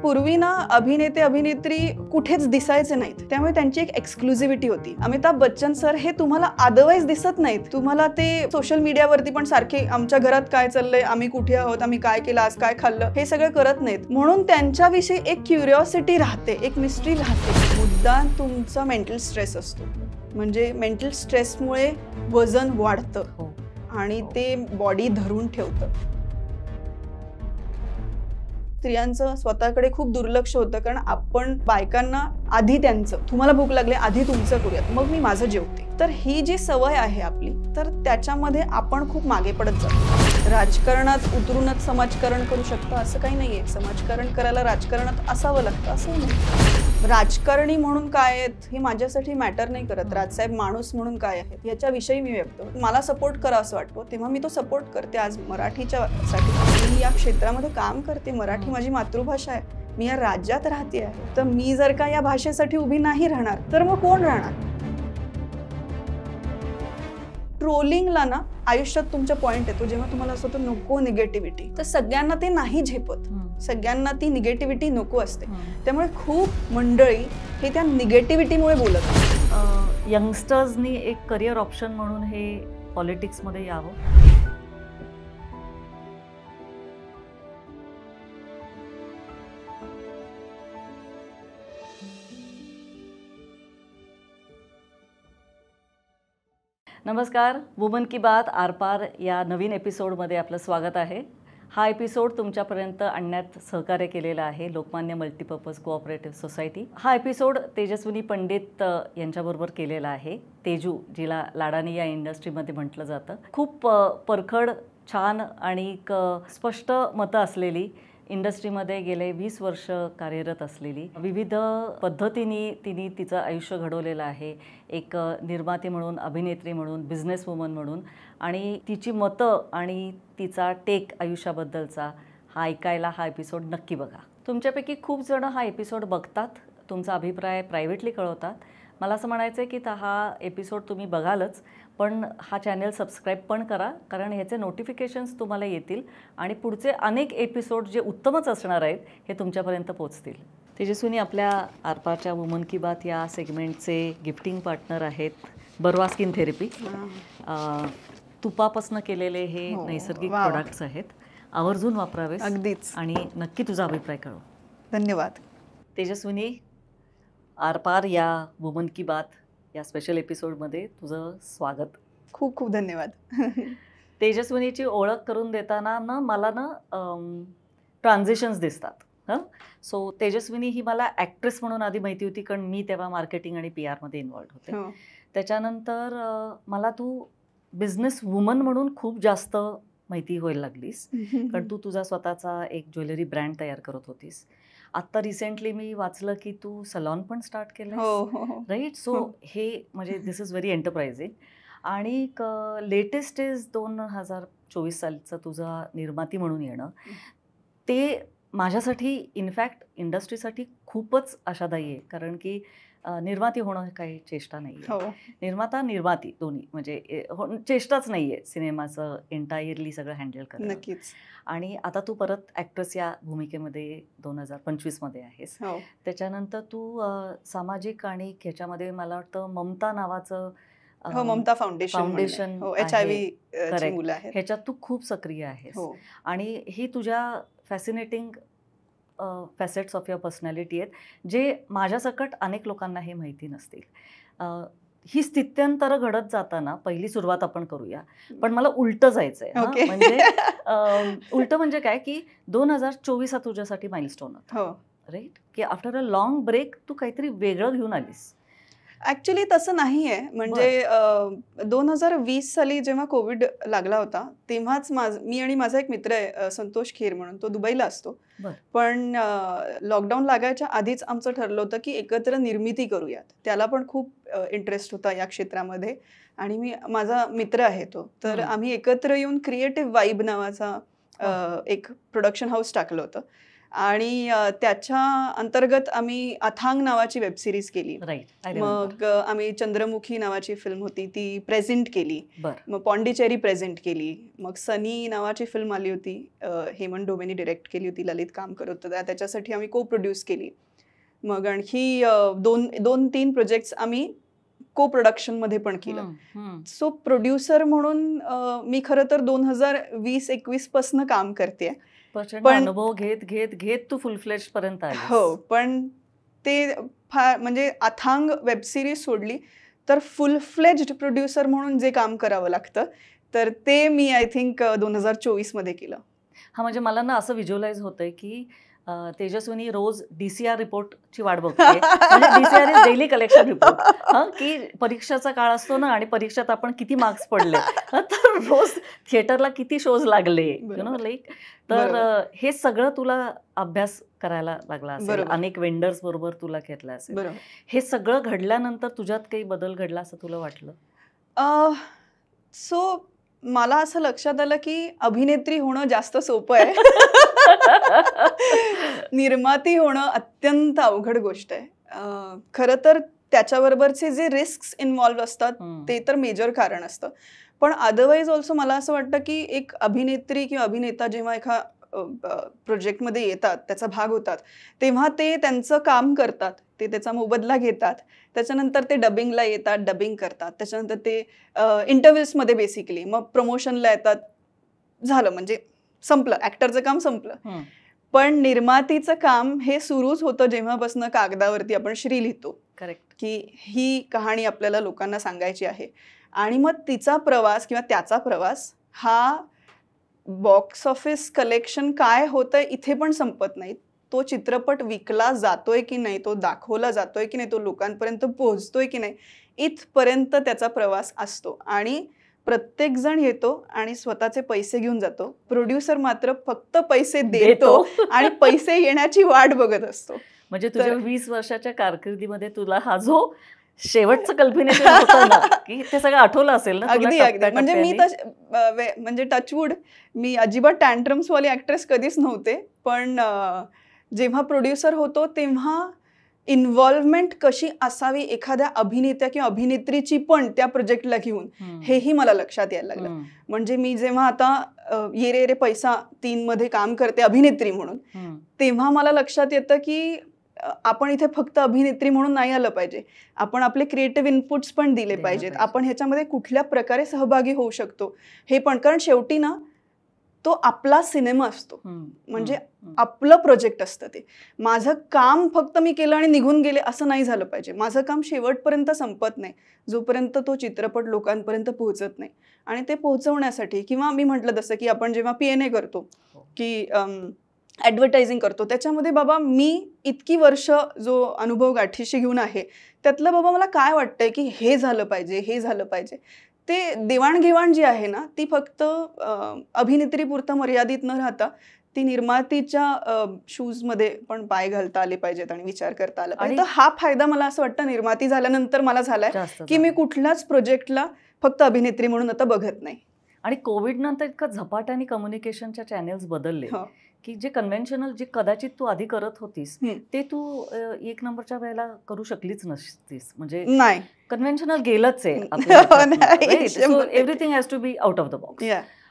पूर्वी ना अभिनेते अभिनेत्री कुठेच दिसायचे नाहीत, त्यामुळे त्यांची एक एक्सक्लुझिव्हिटी होती. अमिताभ बच्चन सर हे तुम्हाला अदरवाईज दिसत नाहीत, तुम्हाला ते सोशल मीडियावरती पण सारखे आमच्या घरात काय चाललंय, आम्ही कुठे आहोत, आम्ही काय केलं, आज काय खाल्लं, हे सगळं करत नाहीत. म्हणून त्यांच्याविषयी एक क्युरिओसिटी राहते, एक मिस्ट्री राहते. मुद्दा तुमचा मेंटल स्ट्रेस असतो, म्हणजे मेंटल स्ट्रेसमुळे वजन वाढतं आणि ते बॉडी धरून ठेवतं. स्त्रियांचं स्वतःकडे खूप दुर्लक्ष होतं, कारण आपण बायकांना आधी त्यांचं, तुम्हाला भूक लागली आधी तुमचं करूयात, मग मी माझं जेवते. तर ही जी सवय आहे आपली, तर त्याच्यामध्ये आपण खूप मागे पडत जातो. राजकारणात उतरूनच समाजकारण करू शकतो असं काही नाहीये. समाजकारण करायला राजकारणात असावं लागतं असं नाही. राजकारणी म्हणून काय आहेत हे माझ्यासाठी मॅटर नाही करत. राजसाहेब माणूस म्हणून काय आहेत याच्याविषयी मी व्यक्त, मला सपोर्ट करा असं वाटतो तेव्हा मी तो सपोर्ट करते. आज मराठीच्या साठी मी या क्षेत्रामध्ये काम करते. मराठी माझी मातृभाषा आहे, मी या राज्यात राहते आहे. तर मी जर का या भाषेसाठी उभी नाही राहणार तर मग कोण राहणार? ट्रोलिंगला ना आयुष्यात तुमच्या पॉइंट येतो जेव्हा तुम्हाला असं होतं नको निगेटिव्हिटी. तर सगळ्यांना ते नाही झेपत, सगळ्यांना ती निगेटिव्हिटी नको असते. त्यामुळे खूप मंडळी हे त्या निगेटिव्हिटीमुळे बोलत. यंगस्टर्सनी एक करिअर ऑप्शन म्हणून हे पॉलिटिक्समध्ये यावं. नमस्कार, वुमन की बात आरपार या नवीन एपिसोडमध्ये आपलं स्वागत आहे. हा एपिसोड तुमच्यापर्यंत आणण्यात सहकार्य केलेलं आहे लोकमान्य मल्टीपर्पज कोऑपरेटिव्ह सोसायटी. हा एपिसोड तेजस्विनी पंडित यांच्याबरोबर केलेला आहे. तेजू, जिला लाडानी या इंडस्ट्रीमध्ये म्हटलं जातं. खूप परखड, छान आणि स्पष्ट मतं असलेली, इंडस्ट्रीमध्ये गेले 20 वर्ष कार्यरत असलेली, विविध पद्धतीने तिने तिचं आयुष्य घडवलेलं आहे. एक निर्माती म्हणून, अभिनेत्री म्हणून, बिझनेस वुमन म्हणून, आणि तिची मतं आणि तिचा टेक आयुष्याबद्दलचा हा ऐकायला हा एपिसोड नक्की बघा. तुमच्यापैकी खूप जण हा एपिसोड बघतात, तुमचा अभिप्राय प्रायव्हेटली कळवतात. मला असं म्हणायचं आहे की हा एपिसोड तुम्ही बघालच, पण हा चॅनल सबस्क्राईब पण करा, कारण ह्याचे नोटिफिकेशन्स तुम्हाला येतील आणि पुढचे अनेक एपिसोड जे उत्तमच असणार आहेत हे तुमच्यापर्यंत पोहोचतील. तेजस्विनी आपल्या आरपारच्या वुमन की बात या सेगमेंटचे गिफ्टिंग पार्टनर आहेत बर्वा स्किन थेरपी. तुपापासून केलेले हे नैसर्गिक प्रोडक्ट्स आहेत, आवर्जून वापरावेस. अगदीच. आणि नक्की तुझा अभिप्राय कळव. धन्यवाद. तेजस्विनी, आरपार या वुमन की बात या स्पेशल एपिसोडमध्ये तुझं स्वागत. खूप खूप धन्यवाद. तेजस्विनीची ओळख करून देताना ना मला ना ट्रान्झिशन्स दिसतात. सो तेजस्विनी ही मला ॲक्ट्रेस म्हणून आधी माहिती होती, कारण मी तेव्हा मार्केटिंग आणि PR-मध्ये इन्व्हॉल्ड होते. त्याच्यानंतर मला तू बिझनेस वुमन म्हणून खूप जास्त माहिती व्हायला लागलीस, कारण तू तुझा स्वतःचा एक ज्वेलरी ब्रँड तयार करत होतीस. आत्ता रिसेंटली मी वाचलं की तू सलॉन पण स्टार्ट केलं, राईट? सो हे म्हणजे दिस इज व्हेरी एंटरप्राइजिंग. आणि लेटेस्ट इज 2024 सालचं तुझा निर्माती म्हणून येणं, ते माझ्यासाठी इनफॅक्ट इंडस्ट्रीसाठी खूपच आशादायी आहे, कारण की निर्माती होणं काही चेष्टा नाही आहे. निर्माता निर्माती दोन्ही म्हणजे चेष्टाच नाही आहे सिनेमाचं एंटायरली सगळं हँडल करणं. नक्कीच. आणि आता तू परत ॲक्ट्रेस या भूमिकेमध्ये 2025मध्ये आहेस. त्याच्यानंतर तू सामाजिक आणि ह्याच्यामध्ये मला वाटतं ममता नावाचं ममता फाउंडेशन ह्याच्यात तू खूप सक्रिय आहेस. आणि ही तुझ्या fascinating facets of your personality आहेत, जे माझ्यासकट अनेक लोकांना हे माहिती नसतील. ही स्थित्यंतरं घडत जाताना पहिली सुरुवात आपण करूया, पण मला उलटं जायचं आहे. म्हणजे उलटं म्हणजे काय की 2024 हा तुझ्यासाठी माइलस्टोन होता, राईट? की आफ्टर अ लॉंग ब्रेक तू काहीतरी वेगळं घेऊन आलीस. ॲक्च्युली तसं नाही आहे. म्हणजे 2020 साली जेव्हा कोविड लागला होता तेव्हाच मी आणि माझा एक मित्र आहे संतोष खेर म्हणून, तो दुबईला असतो. पण लॉकडाऊन लागायच्या आधीच आमचं ठरलं होतं की एकत्र निर्मिती करूयात. त्याला पण खूप इंटरेस्ट होता या क्षेत्रामध्ये आणि माझा मित्र आहे तो. तर आम्ही एकत्र येऊन क्रिएटिव्ह वाईब नावाचा एक प्रोडक्शन हाऊस टाकलं होतं. आणि त्याच्या अंतर्गत आम्ही अथांग नावाची वेब सिरीज केली. मग आम्ही चंद्रमुखी नावाची फिल्म होती ती प्रेझेंट केली. मग पॉंडिचेरी प्रेझेंट केली. मग सनी नावाची फिल्म आली होती, हेमंत डोमेनी डिरेक्ट केली होती, ललित काम करत होता, त्याच्यासाठी आम्ही को प्रोड्यूस केली. मग आणखी 2-3 प्रोजेक्ट्स आम्ही को प्रोडक्शनमध्ये पण केलं. सो प्रोड्युसर म्हणून मी खरं तर 2020-21 पासून काम करते. पण अनुभव घेत घेत घेत तू फुल फ्लेज पर्यंत आली. हो, पण ते फार म्हणजे अथांग वेब सिरीज सोडली तर फुल फ्लेज्ड प्रोड्युसर म्हणून जे काम करावं लागतं तर ते मी आय थिंक 2024 मध्ये केलं. हा, म्हणजे मला ना असं व्हिज्युअलाइज होतंय की तेजस्विनी रोज DCR रिपोर्टची वाट बघते. म्हणजे DCR is daily collection report. की परीक्षेचा काळ असतो ना आणि परीक्षेत आपण किती मार्क्स पडले, तर रोज थिएटरला किती शोज लागले, यु नो लाईक. तर हे सगळं तुला अभ्यास करायला लागला असेल, अनेक वेंडर्स बरोबर तुला घेतला असेल. हे सगळं घडल्यानंतर तुझ्यात काही बदल घडला असं तुला वाटलं? सो मला असं लक्षात आलं की अभिनेत्री होणं जास्त सोपं आहे. निर्माती होणं अत्यंत अवघड गोष्ट आहे. खरं तर त्याच्याबरोबरचे जे रिस्क इन्व्हॉल्व्ह असतात ते तर मेजर कारण असतं. पण अदरवाईज ऑल्सो मला असं वाटतं की एक अभिनेत्री किंवा अभिनेता जेव्हा एका प्रोजेक्टमध्ये येतात, त्याचा भाग होतात, तेव्हा ते त्यांचं काम करतात, ते त्याचा मोबदला घेतात. त्याच्यानंतर ते डबिंगला येतात, डबिंग करतात. त्याच्यानंतर ते इंटरव्ह्यूजमध्ये बेसिकली मग प्रमोशनला येतात. झालं, म्हणजे संपलं, ॲक्टरचं काम संपलं. पण निर्मातीचं काम हे सुरूच होतं जेव्हापासून कागदावरती आपण श्री लिहितो. करेक्ट. की ही कहाणी आपल्याला लोकांना सांगायची आहे. आणि मग तिचा प्रवास किंवा त्याचा प्रवास हा बॉक्स ऑफिस कलेक्शन काय होतंय इथे पण संपत नाही. तो चित्रपट विकला जातोय की नाही, तो दाखवला जातोय की नाही, तो लोकांपर्यंत पोहोचतोय की नाही, इथपर्यंत त्याचा प्रवास असतो. आणि प्रत्येक जण येतो आणि स्वतःचे पैसे घेऊन जातो. प्रोड्युसर मात्र फक्त पैसे देतो आणि पैसे येण्याची वाट बघत असतो. म्हणजे तुझ्या 20 वर्षाच्या कारकिर्दीमध्ये तुला हा जो शेवटचं कल्पनेचं होतं ना, की ते सगळं आठवलं असेल ना? अगदी अगदी. म्हणजे मी म्हणजे टचवूड मी अजिबात टँट्रम्सवाली ऍक्ट्रेस कधीच नव्हते. पण जेव्हा प्रोड्युसर होतो तेव्हा इन्व्हॉल्वमेंट कशी असावी एखाद्या अभिनेत्या किंवा अभिनेत्रीची पण त्या प्रोजेक्टला घेऊन, हेही मला लक्षात यायला लागलं. म्हणजे मी जेव्हा आता ये रे रे पैसा 3 मध्ये काम करते अभिनेत्री म्हणून, तेव्हा मला लक्षात येतं की आपण इथे फक्त अभिनेत्री म्हणून नाही आलं पाहिजे, आपण आपले क्रिएटिव्ह इनपुट्स पण दिले पाहिजेत. आपण ह्याच्यामध्ये कुठल्या प्रकारे सहभागी होऊ शकतो हे पण, कारण शेवटी ना तो आपला सिनेमा असतो, म्हणजे आपलं प्रोजेक्ट असतं. ते माझं काम फक्त मी केलं आणि निघून गेले असं नाही झालं पाहिजे. माझं काम शेवटपर्यंत संपत नाही जोपर्यंत तो चित्रपट लोकांपर्यंत पोहोचत नाही. आणि ते पोहोचवण्यासाठी, किंवा मी म्हटलं तसं की आपण जेव्हा PNA करतो की ॲडव्हर्टायझिंग करतो, त्याच्यामध्ये बाबा मी इतकी वर्ष जो अनुभव गाठीशी घेऊन आहे त्यातलं बाबा मला काय वाटतंय की हे झालं पाहिजे, हे झालं पाहिजे. ते देवाणघेवाण जी आहे ना ती फक्त अभिनेत्रीपुरतं मर्यादित न राहता ती निर्मातीच्या शूजमध्ये पण पाय घालता आले पाहिजेत आणि विचार करता आला पाहिजे. तर हा फायदा मला असं वाटतं निर्माती झाल्यानंतर मला झालाय की मी कुठल्याच प्रोजेक्टला फक्त अभिनेत्री म्हणून आता बघत नाही. आणि कोविड नंतर इतकं झपाट्याने कम्युनिकेशनच्या चॅनेल्स बदलले की जे कन्व्हेन्शनल जे कदाचित तू आधी करत होतीस ते तू 1 नंबरच्या वेळेला करू शकलीच नसतीस. म्हणजे नाही, कन्व्हेन्शनल गेलंच आहे. Everything has to be out of the box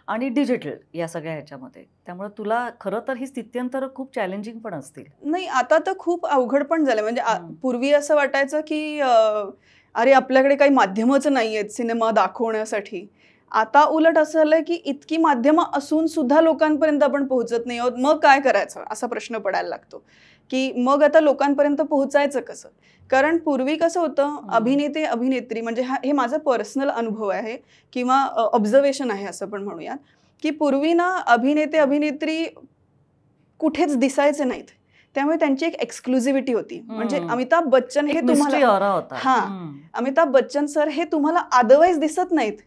आणि डिजिटल या सगळ्या ह्याच्यामध्ये. त्यामुळे तुला खरं तर ही स्थित्यंतर खूप चॅलेंजिंग पण असतील. नाही, आता तर खूप अवघड पण झालं. म्हणजे पूर्वी असं वाटायचं की अरे आपल्याकडे काही माध्यमच नाही आहेत सिनेमा दाखवण्यासाठी. आता उलट असं झालंय की इतकी माध्यमं असून सुद्धा लोकांपर्यंत आपण पोहोचत नाही आहोत. मग काय करायचं असा प्रश्न पडायला लागतो की मग आता लोकांपर्यंत पोहोचायचं कसं. कारण पूर्वी कसं होतं, अभिनेते अभिनेत्री म्हणजे हे माझा पर्सनल अनुभव आहे किंवा ऑब्झर्वेशन आहे असं पण म्हणूयात, की पूर्वी ना अभिनेते अभिनेत्री कुठेच दिसायचे नाहीत. त्यामुळे त्यांची एक एक्सक्लुझिव्हिटी होती. म्हणजे अमिताभ बच्चन हे तुम्हाला अमिताभ बच्चन सर हे तुम्हाला अदरवाईज दिसत नाहीत.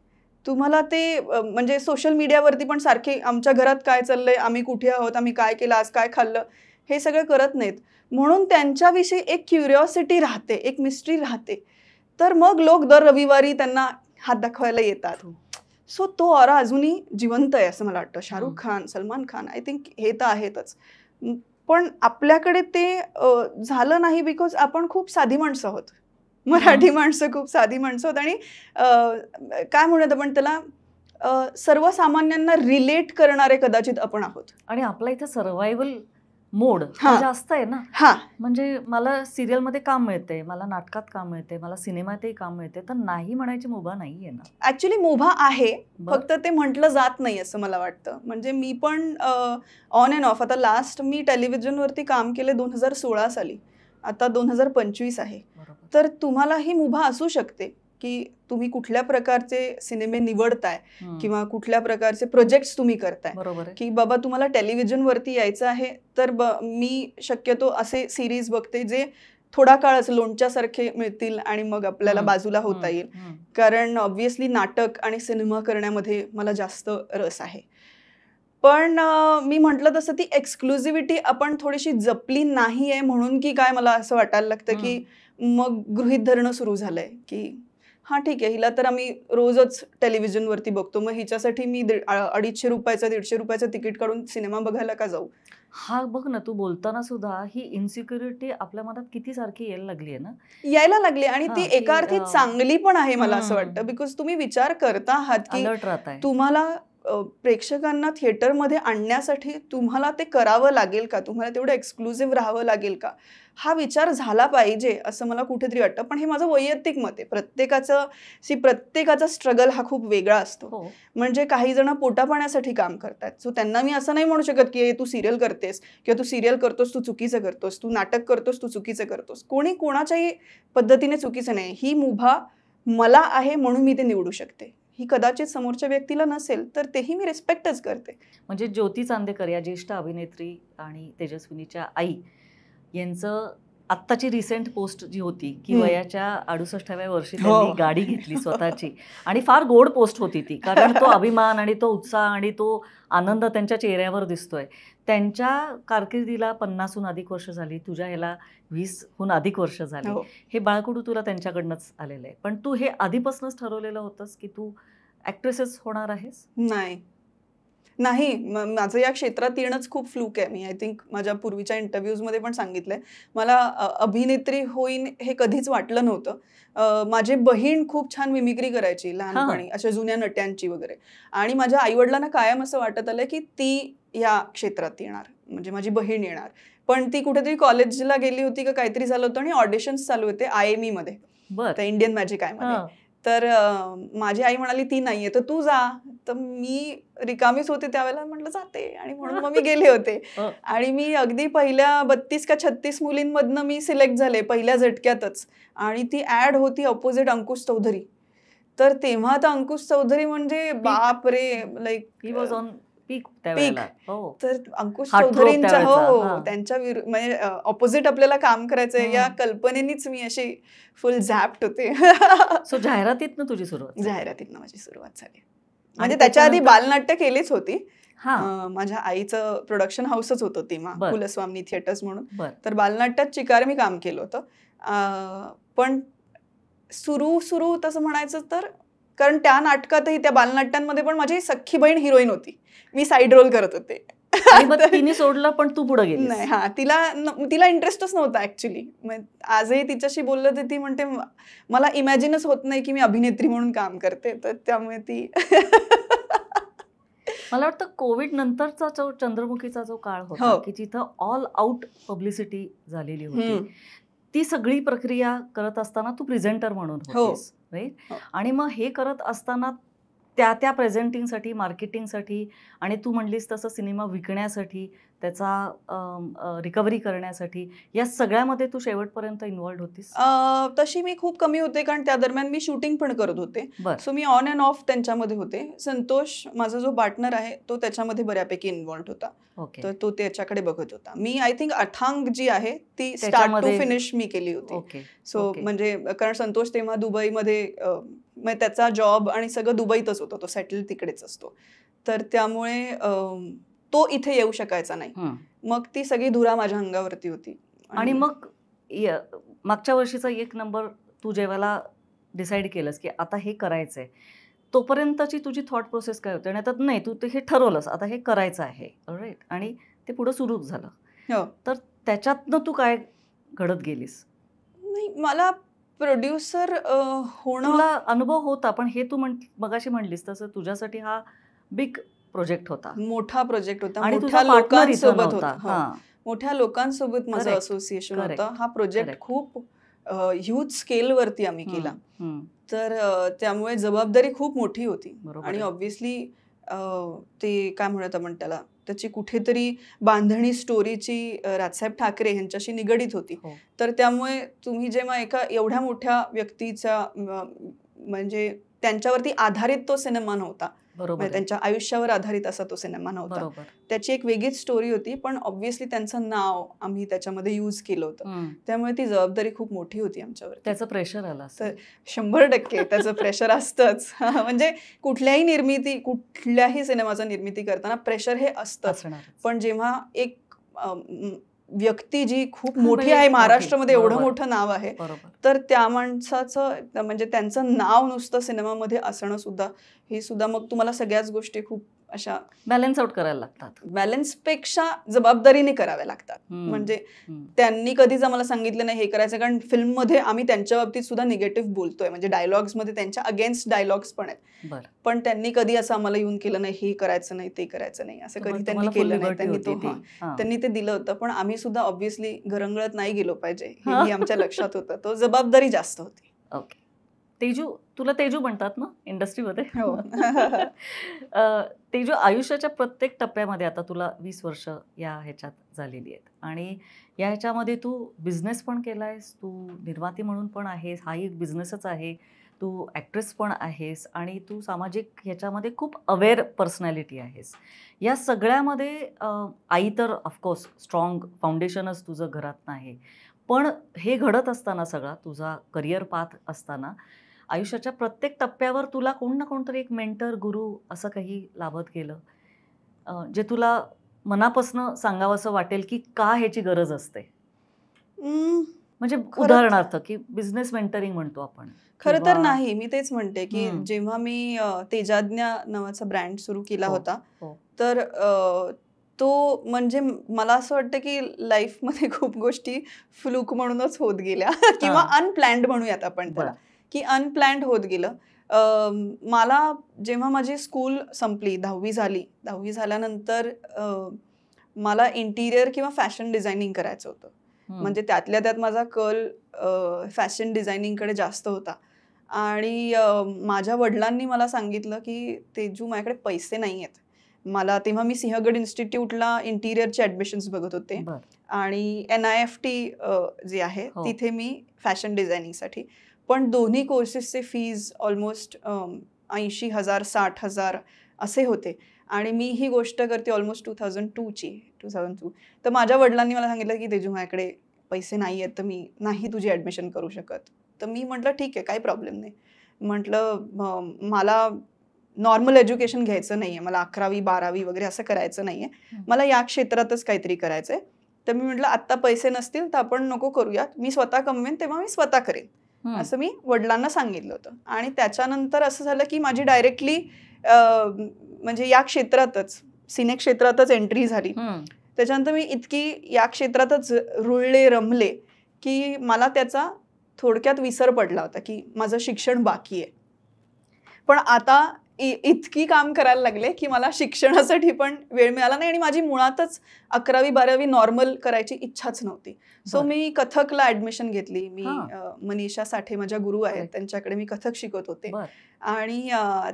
तुम्हाला ते म्हणजे सोशल मीडियावरती पण सारखे आमच्या घरात काय चाललंय, आम्ही कुठे आहोत, आम्ही काय केलं, आज काय खाल्लं, हे सगळं करत नाहीत. म्हणून त्यांच्याविषयी एक क्युरिओसिटी राहते, एक मिस्ट्री राहते. तर मग लोक दर रविवारी त्यांना हात दाखवायला येतात. सो तो ऑरा अजूनही जिवंत आहे असं मला वाटतं. शाहरुख खान, सलमान खान, आय थिंक हे तर आहेतच. पण आपल्याकडे ते झालं नाही बिकॉज आपण खूप साधी माणसं आहोत. मराठी माणसं खूप साधी माणसं आहोत आणि काय म्हणूयात आपण त्याला सर्वसामान्यांना रिलेट करणारे कदाचित आपण आहोत. आणि आपला इथे सर्व्हायव्हल मोड हा. जास्त आहे ना. हा, म्हणजे मला सिरियलमध्ये काम मिळते, मला नाटकात काम मिळते, मला सिनेमातही काम मिळते, तर नाही म्हणायची मुभा नाहीये ना. ऍक्च्युली मुभा आहे, बरं. फक्त ते म्हटलं जात नाही असं मला वाटतं. म्हणजे मी पण ऑन अँड ऑफ, आता लास्ट मी टेलिव्हिजनवरती काम केले 2016 साली, आता 2025 आहे. बरोबर. तर तुम्हाला ही मुभा असू शकते की तुम्ही कुठल्या प्रकारचे सिनेमे निवडताय किंवा कुठल्या प्रकारचे प्रोजेक्ट्स तुम्ही करताय. बरोबर आहे. की बाबा तुम्हाला टेलिव्हिजनवरती यायचं आहे तर मी शक्यतो असे सिरीज बघते जे थोडा काळच लोणच्यासारखे मिळतील आणि मग आपल्याला बाजूला होता येईल. कारण ऑब्व्हियसली नाटक आणि सिनेमा करण्यामध्ये मला जास्त रस आहे. पण मी म्हटलं तसं ती एक्सक्लुझिव्हिटी आपण थोडीशी जपली नाहीये म्हणून की काय मला असं वाटायला लागतं की मग गृहीत धरणं सुरू झालंय की हां ठीक आहे, हिला तर आम्ही रोजच टेलिव्हिजनवरती बघतो, मग हिच्यासाठी मी 250 रुपयाचं 150 रुपयाचं तिकीट काढून सिनेमा बघायला का जाऊ. हा बघ ना, तू बोलताना सुद्धा ही इन्सिक्युरिटी आपल्या मनात किती सारखी यायला लागली आहे ना. यायला लागली आणि ती की, एका अर्थी चांगली पण आहे मला असं वाटतं. बिकॉज तुम्ही विचार करता आहात की अलर्ट राहताय. तुम्हाला प्रेक्षकांना थिएटरमध्ये आणण्यासाठी तुम्हाला ते करावं लागेल का, तुम्हाला तेवढं एक्सक्लुझिव्ह राहावं लागेल का, हा विचार झाला पाहिजे असं मला कुठेतरी वाटतं. पण हे माझं वैयक्तिक मत आहे. प्रत्येकाचा स्ट्रगल हा खूप वेगळा असतो. म्हणजे काही जण पोटापाण्यासाठी काम करतात, सो त्यांना मी असं नाही म्हणू शकत की तू सिरियल करतेस किंवा तू सिरियल करतोस तू चुकीचं करतोस, तू नाटक करतोस तू चुकीचं करतोस. कोणी कोणाच्याही पद्धतीने चुकीचं नाही. ही मुभा मला आहे म्हणून मी ते निवडू शकते. ही कदाचित समोरच्या व्यक्तीला नसेल तर तेही मी रिस्पेक्टच करते. म्हणजे ज्योती चांदेकर या ज्येष्ठ अभिनेत्री आणि तेजस्विनीच्या आई यांचं आत्ताची रिसेंट पोस्ट जी होती की वयाच्या 68व्या वर्षी त्यांनी गाडी घेतली स्वतःची, आणि फार गोड पोस्ट होती ती, कारण तो अभिमान आणि तो उत्साह आणि तो आनंद त्यांच्या चेहऱ्यावर दिसतोय. त्यांच्या कारकिर्दीला 50हून अधिक वर्ष झाली, तुझ्या ह्याला 20हून अधिक वर्ष झाली. हे बाळकडू तुला त्यांच्याकडनंच आलेलं आहे. पण तू हे आधीपासूनच ठरवलेलं होतंस की तू ऍक्ट्रेसेस होणार आहेस? नाही, माझं या क्षेत्रात येणंच खूप फ्लूक आहे. मी आय थिंक माझ्या पूर्वीच्या इंटरव्ह्यूजमध्ये पण सांगितलंय, मला अभिनेत्री होईन हे कधीच वाटलं नव्हतं. माझी बहीण खूप छान मिमिक्री करायची लहानपणी, अशा जुन्या नट्यांची वगैरे, आणि माझ्या आईवडिलांना कायम असं वाटत आलं की ती या क्षेत्रात येणार, म्हणजे माझी बहीण येणार. पण ती कुठेतरी कॉलेजला गेली होती का काहीतरी झालं होतं आणि ऑडिशन्स चालू होते IME मध्ये, तर इंडियन मॅजिक आयमध्ये. तर माझी आई म्हणाली ती नाहीये तर तू जा. तर मी रिकामीच होते त्यावेळेला, म्हटलं जाते, आणि म्हणून मग मी गेले होते. आणि मी अगदी पहिल्या 32 का 36 मुलींमधनं मी सिलेक्ट झाले पहिल्या झटक्यातच, आणि ती ऍड होती अपोजिट अंकुश चौधरी. तर तेव्हा तर अंकुश चौधरी म्हणजे बाप रे, लाईक ही वॉज ऑन पीक. तर अंकुश चौधरींच्या त्यांच्या म्हणजे ऑपोजिट आपल्याला काम करायचंय या कल्पनेनीच मी अशी फुल झॅप्ट होते. सो जाहिरातीतनं तुझी सुरुवात? जाहिरातीतनं माझी सुरुवात झाली. म्हणजे त्याच्या आधी बालनाट्य केलीच होती. माझ्या आईचं प्रोडक्शन हाऊसच होतं तेव्हा, कुलस्वामी थिएटर्स म्हणून. तर बालनाट्यात चिकार मी काम केलं होतं. पण सुरू तसं म्हणायचं तर, कारण त्या नाटकातही त्या बालनाट्यांमध्ये पण माझी सख्खी बहीण हिरोईन होती, मी साईड रोल करत होते. तिने सोडलं पण तू पुढे गेली? नाही, तिला इंटरेस्टच नव्हता ऍक्च्युली. आजही तिच्याशी बोललं तर ती म्हणते मला इमॅजिनच होत नाही की मी अभिनेत्री म्हणून काम करते. तर त्यामुळे ती मला वाटतं कोविड नंतरचा जो चंद्रमुखीचा जो काळ होता की जिथं ऑल आउट पब्लिसिटी झालेली होती, ती सगळी प्रक्रिया करत असताना तू प्रेझेंटर म्हणून होतीस, राईट? आणि मग हे करत असताना त्या प्रेझेंटिंगसाठी, मार्केटिंगसाठी, आणि तू म्हणलीस तसं सिनेमा विकण्यासाठी, त्याचा रिकव्हरी करण्यासाठी, या सगळ्यामध्ये तू शेवटपर्यंत इन्व्हॉल्ड होतीस? तशी मी खूप कमी होते, कारण त्या दरम्यान मी शूटिंग पण करत होते. So me on and of त्यांच्यामध्ये होते. संतोष माझा जो पार्टनर आहे तो त्याच्यामध्ये बऱ्यापैकी इन्व्हॉल्ड होता, तर तो त्याच्याकडे बघत होता. मी आय थिंक अथांग जी आहे ती स्टार्ट टू फिनिश मी केली होती. सो म्हणजे कारण संतोष तेव्हा दुबईमध्ये, त्याचा जॉब आणि सगळं दुबईतच होतं, तो सेटल तिकडेच असतो, तर त्यामुळे तो इथे येऊ शकायचा नाही. मग ती सगळी धुरा माझ्या अंगावरती होती. आणि मग मागच्या वर्षीचा 1 नंबर तू जेव्हा डिसाईड केलंस की आता हे करायचंय, तोपर्यंतची तुझी थॉट प्रोसेस काय होती? आणि आता नाही, तू हे ठरवलंस आता हे करायचं आहे, राईट, आणि ते पुढे सुरू झालं. हो. तर त्याच्यातनं तू काय घडत गेलीस? नाही, मला प्रोड्युसर होणं तुला अनुभव होता, पण हे तू मगाशी म्हणलीस तसं तुझ्यासाठी हा बिग प्रोजेक्ट होता मोठा प्रोजेक्ट होता, आणि मोठ्या तुझा पार्टनर इथं लोकांसोबत नव्हता. होता. हो. मोठ्या लोकांसोबत माझं Correct. Association Correct. होतं. हा प्रोजेक्ट Correct. खूप ह्यूज स्केलवरती आम्ही केला. हम्म. तर त्यामुळे जबाबदारी खूप मोठी होती. बरोबर आणि आहे. ऑब्व्हियसली ते काय म्हणत आपण त्याला, त्याची कुठेतरी बांधणी स्टोरीची राजसाहेब ठाकरे यांच्याशी निगडीत होती. हो. तर त्यामुळे तुम्ही जेव्हा एका एवढ्या मोठ्या व्यक्तीच्या म्हणजे त्यांच्यावरती आधारित तो सिनेमा नव्हता, बरोबर म्हणजे आहे. त्यांच्या आयुष्यावर आधारित असा तो सिनेमा नव्हता. बरोबर. त्याची एक वेगळीच स्टोरी होती, पण ऑब्व्हियसली त्यांचं नाव आम्ही त्याच्यामध्ये यूज केलं होतं. हम्म. त्यामुळे ती जबाबदारी खूप मोठी होती आमच्यावर. त्याचं प्रेशर आलं असेल. तर 100% त्याचं प्रेशर असतंच. म्हणजे कुठल्याही सिनेमाचं निर्मिती करताना प्रेशर हे असतंच. असणारच. पण जेव्हा एक व्यक्ती जी खूप हा, मोठी म्हणजे आहे, मोठी. महाराष्ट्रामध्ये एवढं बरोबर. मोठं नाव आहे, बरोबर. तर त्या माणसाचं म्हणजे त्यांचं नाव नुसतं सिनेमामध्ये असणं सुद्धा, हे सुद्धा मग तुम्हाला सगळ्याच गोष्टी खूप अशा बॅलन्स आउट करायला लागतात. बॅलन्सपेक्षा जबाबदारीने कराव्या लागतात. हम्म. म्हणजे हम्म. त्यांनी कधीच आम्हाला सांगितलं नाही हे करायचं, कारण फिल्ममध्ये आम्ही त्यांच्या बाबतीत सुद्धा निगेटिव्ह बोलतोय, म्हणजे डायलॉग्समध्ये त्यांच्या अगेन्स्ट डायलॉग्स पण आहेत. बरं. पण त्यांनी कधी असं आम्हाला येऊन केलं नाही, हे करायचं नाही, ते करायचं नाही, असं तर कधी मग त्यांनी तुम्हाला full केलं नाही. liberty त्यांनी होती ती. हां. त्यांनी ते दिलं होतं. पण आम्ही सुद्धा ऑब्व्हियसली घरंगळत नाही गेलो पाहिजे, हां. हेही आमच्या लक्षात होतं. तो जबाबदारी जास्त होती. ओके. तेजू, तुला तेजू म्हणतात ना इंडस्ट्रीमध्ये? हो. तेजू, आयुष्याच्या प्रत्येक टप्प्यामध्ये आता तुला 20 वर्ष या ह्याच्यात झालेली आहेत आणि या ह्याच्यामध्ये तू बिझनेस पण केला आहेस, तू निर्माती म्हणून पण आहेस, हाही एक बिझनेसच आहे, तू ॲक्ट्रेस पण आहेस आणि तू सामाजिक ह्याच्यामध्ये खूप अवेअर पर्सनॅलिटी आहेस. या सगळ्यामध्ये आई तर ऑफकोर्स स्ट्रॉंग फाउंडेशनच तुझं घरातनं आहे. पण हे घडत असताना सगळा तुझा करिअर पाथ असताना आयुष्याच्या प्रत्येक टप्प्यावर तुला कोण ना कोणतरी एक मेंटर, गुरु असं काही लाभत गेलं जे तुला मनापासनं सांगावंसं वाटेल की का ह्याची गरज असते? म्हणजे उदाहरणार्थ की बिझनेस मेंटरिंग म्हणतो आपण. खरं तर नाही, मी तेच म्हणते की जेव्हा मी तेजाज्ञा नावाचा ब्रँड सुरू केला हो, होता, हो. तर तो म्हणजे मला असं वाटतं की लाईफमध्ये खूप गोष्टी फ्लूक म्हणूनच होत गेल्या किंवा अनप्लॅन्ड म्हणूयात आपण त्याला, की अनप्लॅन्ड होत गेलं. मला जेव्हा माझी स्कूल संपली, 10वी झाली, 10वी झाल्यानंतर मला इंटिरियर किंवा फॅशन डिझायनिंग करायचं होतं. म्हणजे त्यातल्या त्यात माझा कल फॅशन डिझायनिंगकडे जास्त होता. आणि माझ्या वडिलांनी मला सांगितलं की तेजू, माझ्याकडे पैसे नाही आहेत. तेव्हा मी सिंहगड इन्स्टिट्यूटला इंटिरियरचे ॲडमिशन्स बघत होते आणि NIFT जे आहे तिथे मी फॅशन डिझायनिंगसाठी. पण दोन्ही कोर्सेसचे फीज ऑलमोस्ट 80,000 60,000 असे होते आणि मी ही गोष्ट करते ऑलमोस्ट 2002. तर माझ्या वडिलांनी मला सांगितलं की तेजू, माझ्याकडे पैसे नाही आहेत, तर मी नाही तुझी ॲडमिशन करू शकत. तर मी म्हटलं ठीक आहे, काही प्रॉब्लेम नाही. म्हटलं मला नॉर्मल एज्युकेशन घ्यायचं नाही आहे, मला 11वी 12वी वगैरे असं करायचं नाही आहे, मला या क्षेत्रातच काहीतरी करायचं आहे. तर मी म्हटलं आत्ता पैसे नसतील तर आपण नको करूयात, मी स्वतः कमवेन तेव्हा मी स्वतः करेन, असं मी वडिलांना सांगितलं होतं. आणि त्याच्यानंतर असं झालं की माझी डायरेक्टली म्हणजे या क्षेत्रातच, सिने क्षेत्रातच एंट्री झाली. त्याच्यानंतर मी इतकी या क्षेत्रातच रुळले रमले की मला त्याचा थोडक्यात विसर पडला होता की माझं शिक्षण बाकी आहे. पण आता इतकी काम करायला लागले की मला शिक्षणासाठी पण वेळ मिळाला नाही आणि माझी मुळातच 11वी 12वी नॉर्मल करायची इच्छाच नव्हती. सो मी कथकला ॲडमिशन घेतली. मी मनीषा साठे माझ्या गुरु आहेत, त्यांच्याकडे मी कथक शिकत होते. आणि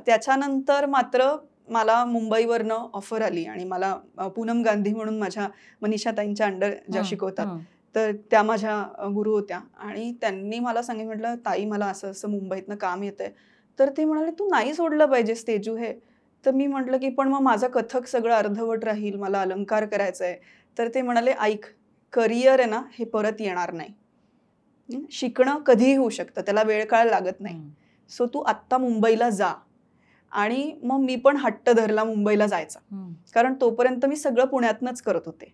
त्याच्यानंतर मात्र मला मुंबईवरनं ऑफर आली आणि मला पूनम गांधी म्हणून माझ्या मनीषाताईंच्या अंडर ज्या शिकवतात, तर त्या माझ्या गुरु होत्या आणि त्यांनी मला म्हटलं ताई, मला असं असं मुंबईतनं काम येतंय. तर ते म्हणाले तू नाही सोडलं पाहिजेस तेजू हे. तर मी म्हटलं की पण मग माझं कथक सगळं अर्धवट राहील, मला अलंकार करायचा आहे. तर ते म्हणाले ऐक, करिअर आहे ना हे परत येणार नाही, शिकणं कधीही होऊ शकतं, त्याला वेळ काळ लागत नाही. सो तू आत्ता मुंबईला जा. आणि मग मी पण हट्ट धरला मुंबईला जायचा, कारण तोपर्यंत मी सगळं पुण्यातनंच करत होते.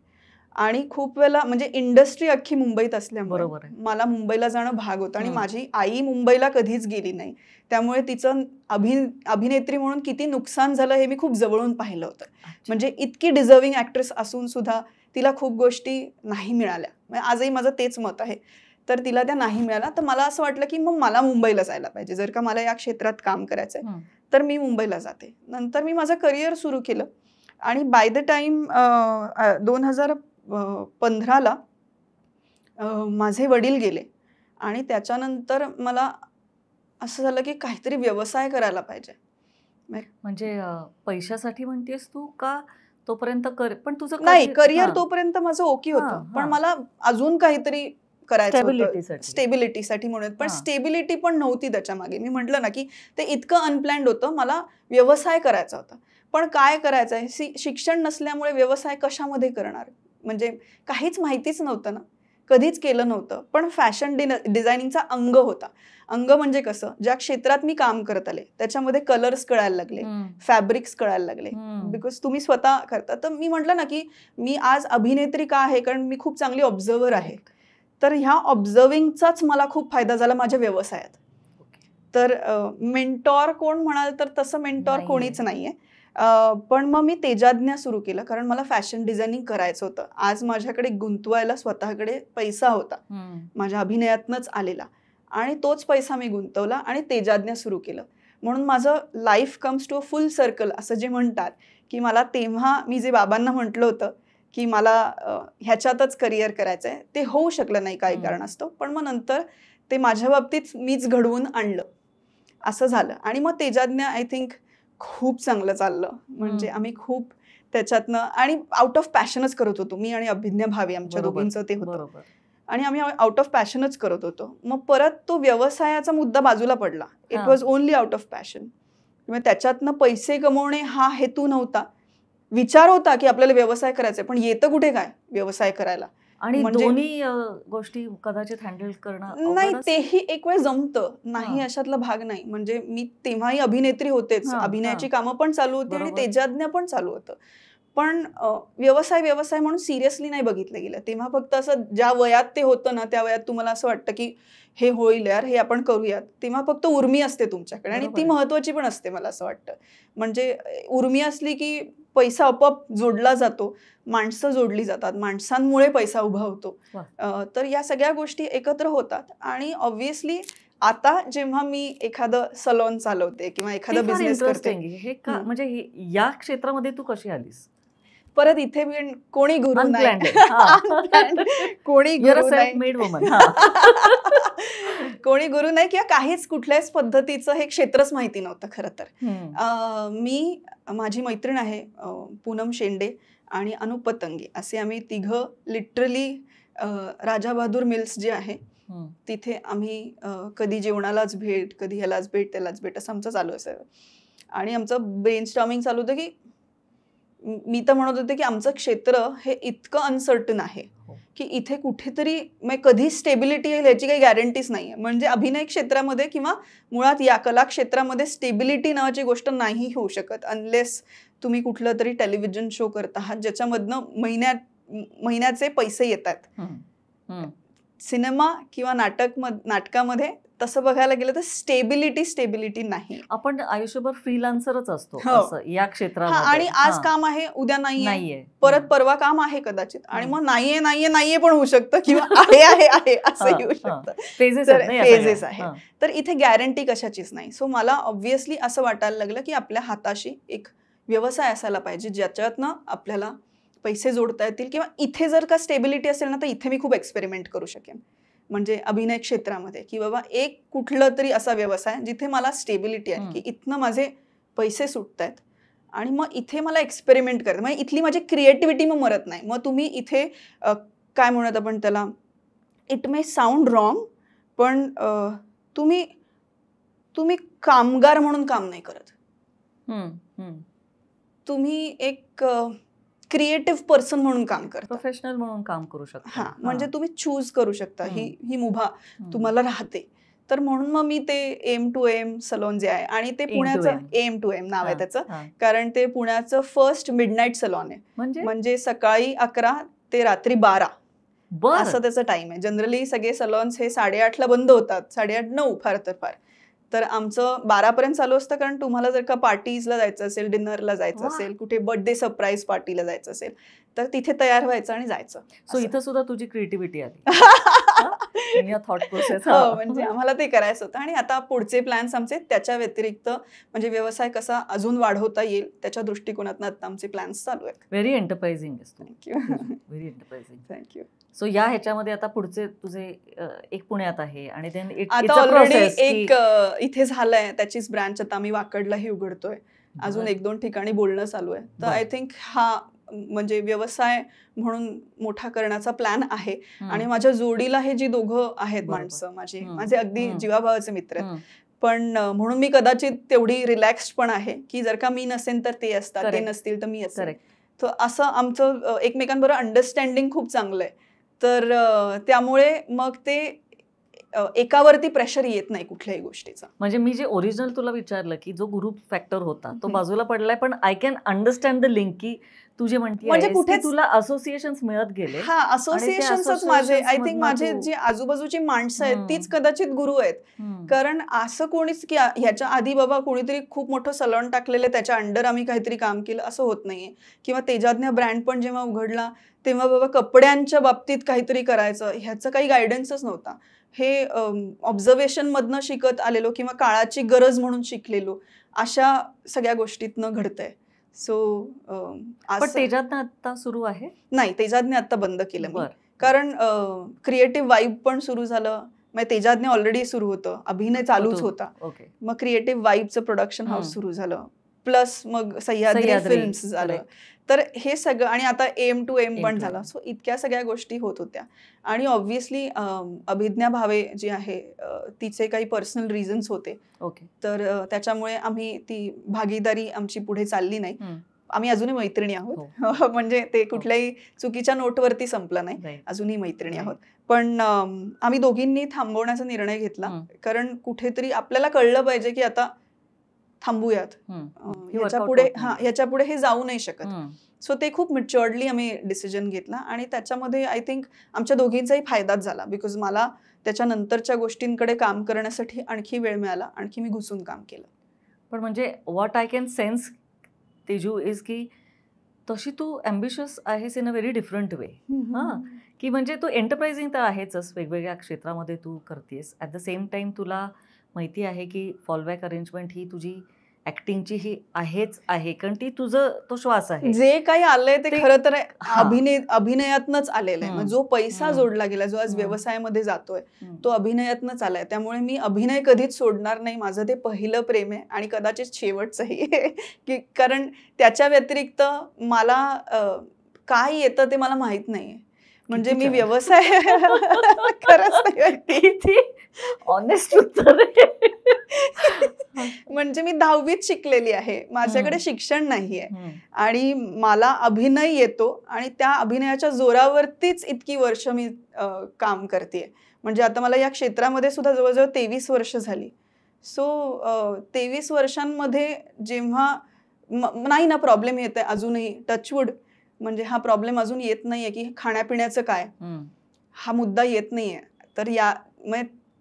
आणि खूप वेळेला म्हणजे इंडस्ट्री अख्खी मुंबईत असल्यामुळे बरोबर आहे. मला मुंबईला जाणं भाग होतं आणि हम्म. माझी आई मुंबईला कधीच गेली नाही, त्यामुळे तिचं अभिनेत्री म्हणून किती नुकसान झालं हे मी खूप जवळून पाहिलं होतं. म्हणजे इतकी डिझर्विंग ऍक्ट्रेस असून सुद्धा तिला खूप गोष्टी नाही मिळाल्या. म्हणजे आजही माझं तेच मत आहे. तर तिला त्या नाही मिळाल्या, तर मला असं वाटलं की मग मला मुंबईला जायला पाहिजे. जर का मला या क्षेत्रात काम करायचंय तर मी मुंबईला जाते. नंतर मी माझं करिअर सुरू केलं आणि बाय द टाइम 2015ला माझे वडील गेले आणि त्याच्यानंतर मला असं झालं की काहीतरी व्यवसाय करायला पाहिजे. म्हणजे पैशासाठी म्हणतेस तू का तोपर्यंत पण तुझं नाही, करिअर तोपर्यंत माझं ओके होतं, पण मला अजून काहीतरी करायचं होतं स्टेबिलिटीसाठी म्हणून. पण स्टेबिलिटी पण नव्हती त्याच्या मागे. मी म्हटलं ना की ते इतकं अनप्लॅन्ड होतं. मला व्यवसाय करायचा होता, पण काय करायचं आहे, शिक्षण नसल्यामुळे व्यवसाय कशामध्ये करणार, म्हणजे काहीच माहितीच नव्हतं ना, कधीच केलं नव्हतं. पण फॅशन डिझायनिंगचा अंग होता. अंग म्हणजे कसं, ज्या क्षेत्रात मी काम करत आले त्याच्यामध्ये कलर्स कळायला लागले, फॅब्रिक्स कळायला लागले, बिकॉज तुम्ही स्वतः करता. तर मी म्हटलं ना की मी आज अभिनेत्री का आहे, कारण मी खूप चांगली ऑब्झर्वर आहे. तर ह्या ऑब्झर्विंगचाच मला खूप फायदा झाला माझ्या व्यवसायात. तर मेंटॉर कोण म्हणाल तर तसं मेंटॉर कोणीच नाहीये. पण मग मी तेजाज्ञा सुरू केलं, कारण मला फॅशन डिझायनिंग करायचं होतं. आज माझ्याकडे गुंतवायला स्वतःकडे पैसा होता, माझ्या अभिनयातनंच आलेला, आणि तोच पैसा मी गुंतवला आणि तेजाज्ञा सुरू केलं. म्हणून माझं life comes to a full circle असं जे म्हणतात, की मला तेव्हा मी जे बाबांना म्हटलं होतं की मला ह्याच्यातच करिअर करायचं आहे, ते होऊ शकलं नाही काही कारणास्तव. पण मग नंतर ते माझ्या बाबतीत मीच घडवून आणलं, असं झालं. आणि मग तेजाज्ञा आय थिंक खूप चांगलं चाललं. म्हणजे आम्ही खूप त्याच्यातनं आणि आउट ऑफ पॅशनच करत होतो. मी आणि अभिज्ञा भावे आमच्या दोघींचं ते होतं, आणि आम्ही आउट ऑफ पॅशनच करत होतो. मग परत तो व्यवसायाचा मुद्दा बाजूला पडला. It was only out of passion. त्याच्यातनं पैसे कमवणे हा हेतू नव्हता. विचार होता की आपल्याला व्यवसाय करायचा, पण येतं कुठे काय व्यवसाय करायला. आणि दोन्ही गोष्टी कदाचित हँडल करणं नाही, तेही एक वेळ जमतं, नाही अशातला भाग नाही. म्हणजे मी तेव्हाही अभिनेत्री होतेच, अभिनयाची कामं पण चालू होती आणि तेजाज्ञा पण चालू होतं. पण व्यवसाय म्हणून सिरियसली नाही बघितलं गेलं तेव्हा. फक्त असं ज्या वयात ते होतं ना, त्या वयात तुम्हाला असं वाटतं की हे होईल यार, हे आपण करूयात. तेव्हा फक्त उर्मी असते तुमच्याकडे, आणि ती महत्वाची पण असते मला असं वाटतं. म्हणजे उर्मी असली की पैसा आपोआप जोडला जातो, माणसं जोडली जातात, माणसांमुळे पैसा उभा होतो. तर या सगळ्या गोष्टी एकत्र होतात. आणि ऑब्व्हियसली आता जेव्हा मी एखादं सलॉन चालवते किंवा एखादा बिझनेस करते, म्हणजे या क्षेत्रामध्ये तू कशी आलीस? परत इथे कोणी गुरु नाही, कोणी गुरु नाही, कोणी गुरु नाही किंवा काहीच कुठल्याच पद्धतीचं हे क्षेत्रच माहिती नव्हतं खरं तर. माझी मैत्रीण आहे पूनम शेंडे आणि अनुप पतंगे, असे आम्ही तिघं लिटरली राजा बहादूर मिल्स जे आहे तिथे आम्ही कधी जेवणालाच भेट, कधी ह्यालाच भेट, त्यालाच भेट, असं आमचं चालू असायचं. आणि आमचं ब्रेनस्टॉर्मिंग चालू होतं की मी तर म्हणत होते की आमचं क्षेत्र हे इतकं अनसर्टन आहे की इथे कुठेतरी कधी स्टेबिलिटी येईल याची काही गॅरंटीच नाही आहे. म्हणजे अभिनय क्षेत्रामध्ये किंवा मुळात या कला क्षेत्रामध्ये स्टेबिलिटी नावाची गोष्ट नाही होऊ शकत अनलेस तुम्ही कुठलं तरी टेलिव्हिजन शो करत आहात ज्याच्यामधनं महिन्याचे पैसे येतात. सिनेमा किंवा नाटकामध्ये तसं बघायला गेलं तर स्टेबिलिटी नाही. आपण आयुष्यभर फ्रीलान्सरच असतो या क्षेत्रामध्ये. आणि आज काम आहे, उद्या नाहीये, परत परवा काम आहे कदाचित, आणि मग नाहीये पण होऊ शकतं, किंवा आहे असं येऊ शकतं. फेजेस आहे. तर इथे गॅरंटी कशाचीच नाही. सो मला ऑब्व्हियसली असं वाटायला लागलं की आपल्या हाताशी एक व्यवसाय असायला पाहिजे ज्याच्यातनं आपल्याला पैसे जोडता येतील, किंवा इथे जर का स्टेबिलिटी असेल ना तर इथे मी खूप एक्सपेरिमेंट करू शकेन. म्हणजे अभिनय क्षेत्रामध्ये की बाबा एक कुठलं तरी असा व्यवसाय जिथे मला स्टेबिलिटी आहे की इथनं माझे पैसे सुटत आहेत, आणि मग इथे मला एक्सपेरिमेंट करत, म्हणजे इथली माझी क्रिएटिव्हिटी मग मरत नाही. मग तुम्ही इथे काय म्हणत आपण त्याला, इट मे साऊंड रॉंग, पण तुम्ही कामगार म्हणून काम नाही करत, तुम्ही एक क्रिएटिव्ह पर्सन म्हणून काम करता, प्रोफेशनल म्हणून काम करू शकता. म्हणजे तुम्ही चूज करू शकता, ही मुभा तुम्हाला राहते. तर म्हणून मग मी ते एम टू एम सलॉन जे आहे, आणि ते पुण्याचं एम टू एम नाव आहे त्याचं, कारण ते पुण्याचं फर्स्ट मिडनाईट सलॉन आहे. म्हणजे सकाळी 11 ते रात्री 12 बर असं त्याचा टाइम आहे. जनरली सगळे सलॉन्स हे 8:30ला बंद होतात, 8:30-9 फार तर फार. तर आमचं 12 पर्यंत चालू असतं, कारण तुम्हाला जर का पार्टीजला जायचं असेल, डिनरला जायचं वा. असेल, कुठे बर्थडे सरप्राईज पार्टीला जायचं असेल, तर तिथे तयार व्हायचं आणि जायचं. सो असं. इथं सुद्धा तुझी क्रिएटिव्हिटी आली थॉट प्रोसेस. हो, म्हणजे आम्हाला ते करायचं होतं. आणि आता पुढचे प्लॅन्स आमचे त्याच्या व्यतिरिक्त, म्हणजे व्यवसाय कसा अजून वाढवता येईल त्याच्या दृष्टिकोनातून आता आमचे प्लॅन्स चालू आहेत. Very enterprising thank you. Very enterprising. Thank you. So या ह्याच्यामध्ये आता पुढचे तुझे एक पुण्यात आहे आणि देन आता ऑलरेडी एक इथे झालंय, त्याचीच ब्रँच आता आम्ही वाकडलाही उघडतोय. अजून 1-2 ठिकाणी बोलणं चालू आहे. तर आय थिंक हा म्हणजे व्यवसाय म्हणून मोठा करण्याचा प्लॅन आहे. आणि माझ्या जोडीला हे जी दोघं आहेत माणसं माझे अगदी जीवाभावाचे मित्र आहेत. पण म्हणून मी कदाचित तेवढी रिलॅक्स्ड पण आहे की जर का मी नसेन तर ते असतात, ते नसतील तर मी असेल. तर असं आमचं एकमेकांबरोबर अंडरस्टँडिंग खूप चांगलं आहे. तर त्यामुळे मग ते एकावरती प्रेशर येत नाही कुठल्याही गोष्टीचा. म्हणजे मी जे ओरिजिनल तुला विचारलं की जो ग्रुप फॅक्टर होता तो बाजूला पडलाय, पण I can understand the link की तू जे म्हणते म्हणजे कुठे तुला असोसिएशन्स मिळत गेले. हा, असोसिएशनच माझे आय थिंक माझे जी आजूबाजूची माणसं आहेत तीच कदाचित गुरु आहेत. कारण असं कोणीच की ह्याच्या आधी बाबा कोणीतरी खूप मोठं सलॉन टाकलेलं त्याच्या अंडर आम्ही काहीतरी काम केलं असं होत नाहीये. किंवा तेजाज्ञा ब्रँड पण जेव्हा उघडला तेव्हा बाबा कपड्यांच्या बाबतीत काहीतरी करायचं ह्याचं काही गायडन्सच नव्हता. हे ऑब्झर्वेशन मधनं शिकत आलेलो किंवा काळाची गरज म्हणून शिकलेलो अशा सगळ्या गोष्टीतनं घडतंय. सो तेजाज्ञा आता सुरू आहे? नाही, तेजाज्ञा आता बंद केलं मी. कारण क्रिएटिव्ह वाईब पण सुरू झालं. मग तेजाज्ञा ऑलरेडी सुरू होतं, अभिनय चालूच होता. मग क्रिएटिव्ह वाईबचं प्रोडक्शन हाऊस सुरू झालं, प्लस मग सह्याद्री फिल्म्स झालं. तर हे सगळं आणि आता एम टू एम पण झाला. सो इतक्या सगळ्या गोष्टी होत होत्या. आणि ऑब्व्हियसली अभिज्ञा भावे जी आहे तिचे काही पर्सनल रिझन्स होते. तर त्याच्यामुळे आम्ही ती भागीदारी आमची पुढे चालली नाही. आम्ही अजूनही मैत्रिणी आहोत. म्हणजे ते कुठल्याही चुकीच्या नोटवरती संपलं नाही, अजूनही मैत्रिणी आहोत. पण आम्ही दोघींनी थांबवण्याचा निर्णय घेतला. कारण कुठेतरी आपल्याला कळलं पाहिजे की आता थांबूयात, ह्याच्या पुढे हे जाऊ नाही शकत. सो ते खूप मॅच्युअर्डली आम्ही डिसिजन घेतला. आणि त्याच्यामध्ये आय थिंक आमच्या दोघींचाही फायदाच झाला. बिकॉज मला त्याच्यानंतरच्या गोष्टींकडे काम करण्यासाठी आणखी वेळ मिळाला, आणखी मी घुसून काम केलं. पण म्हणजे what I can sense Teju is की तशी तू ॲम्बिशियस आहेस in a very different way. की म्हणजे तू एंटरप्राइझिंग तर आहेच, वेगवेगळ्या क्षेत्रामध्ये तू करतेस. ॲट द सेम टाइम तुला माहिती आहे की फॉलबॅक अरेंजमेंट ही तुझी ऍक्टिंगची ही आहेच आहे, कारण ती तुझं तो श्वास आहे. जे काही आलंय ते खरं तर अभिनयातनच आलेलं आहे. जो पैसा जोडला गेला, जो आज व्यवसायामध्ये जातोय तो अभिनयातनच आलाय. त्यामुळे मी अभिनय कधीच सोडणार नाही. माझं ते पहिलं प्रेम आहे आणि कदाचित शेवटचंही की कारण त्याच्या व्यतिरिक्त मला काय येतं ते मला माहित नाहीये. म्हणजे मी व्यवसाय खरंच ऑनेस्ट उत्तर म्हणजे मी 10वीत शिकलेली आहे, माझ्याकडे शिक्षण नाहीये आणि मला अभिनय येतो आणि त्या अभिनयाच्या जोरावरतीच इतकी वर्ष मी काम करतेय. म्हणजे आता मला या क्षेत्रामध्ये सुद्धा जवळजवळ 23 वर्ष झाली. सो 23 वर्षांमध्ये जेव्हा नाही ना प्रॉब्लेम येत आहे अजूनही, टचवूड, म्हणजे हा प्रॉब्लेम अजून येत नाहीये की खाण्यापिण्याचं काय, हा मुद्दा येत नाहीये. तर या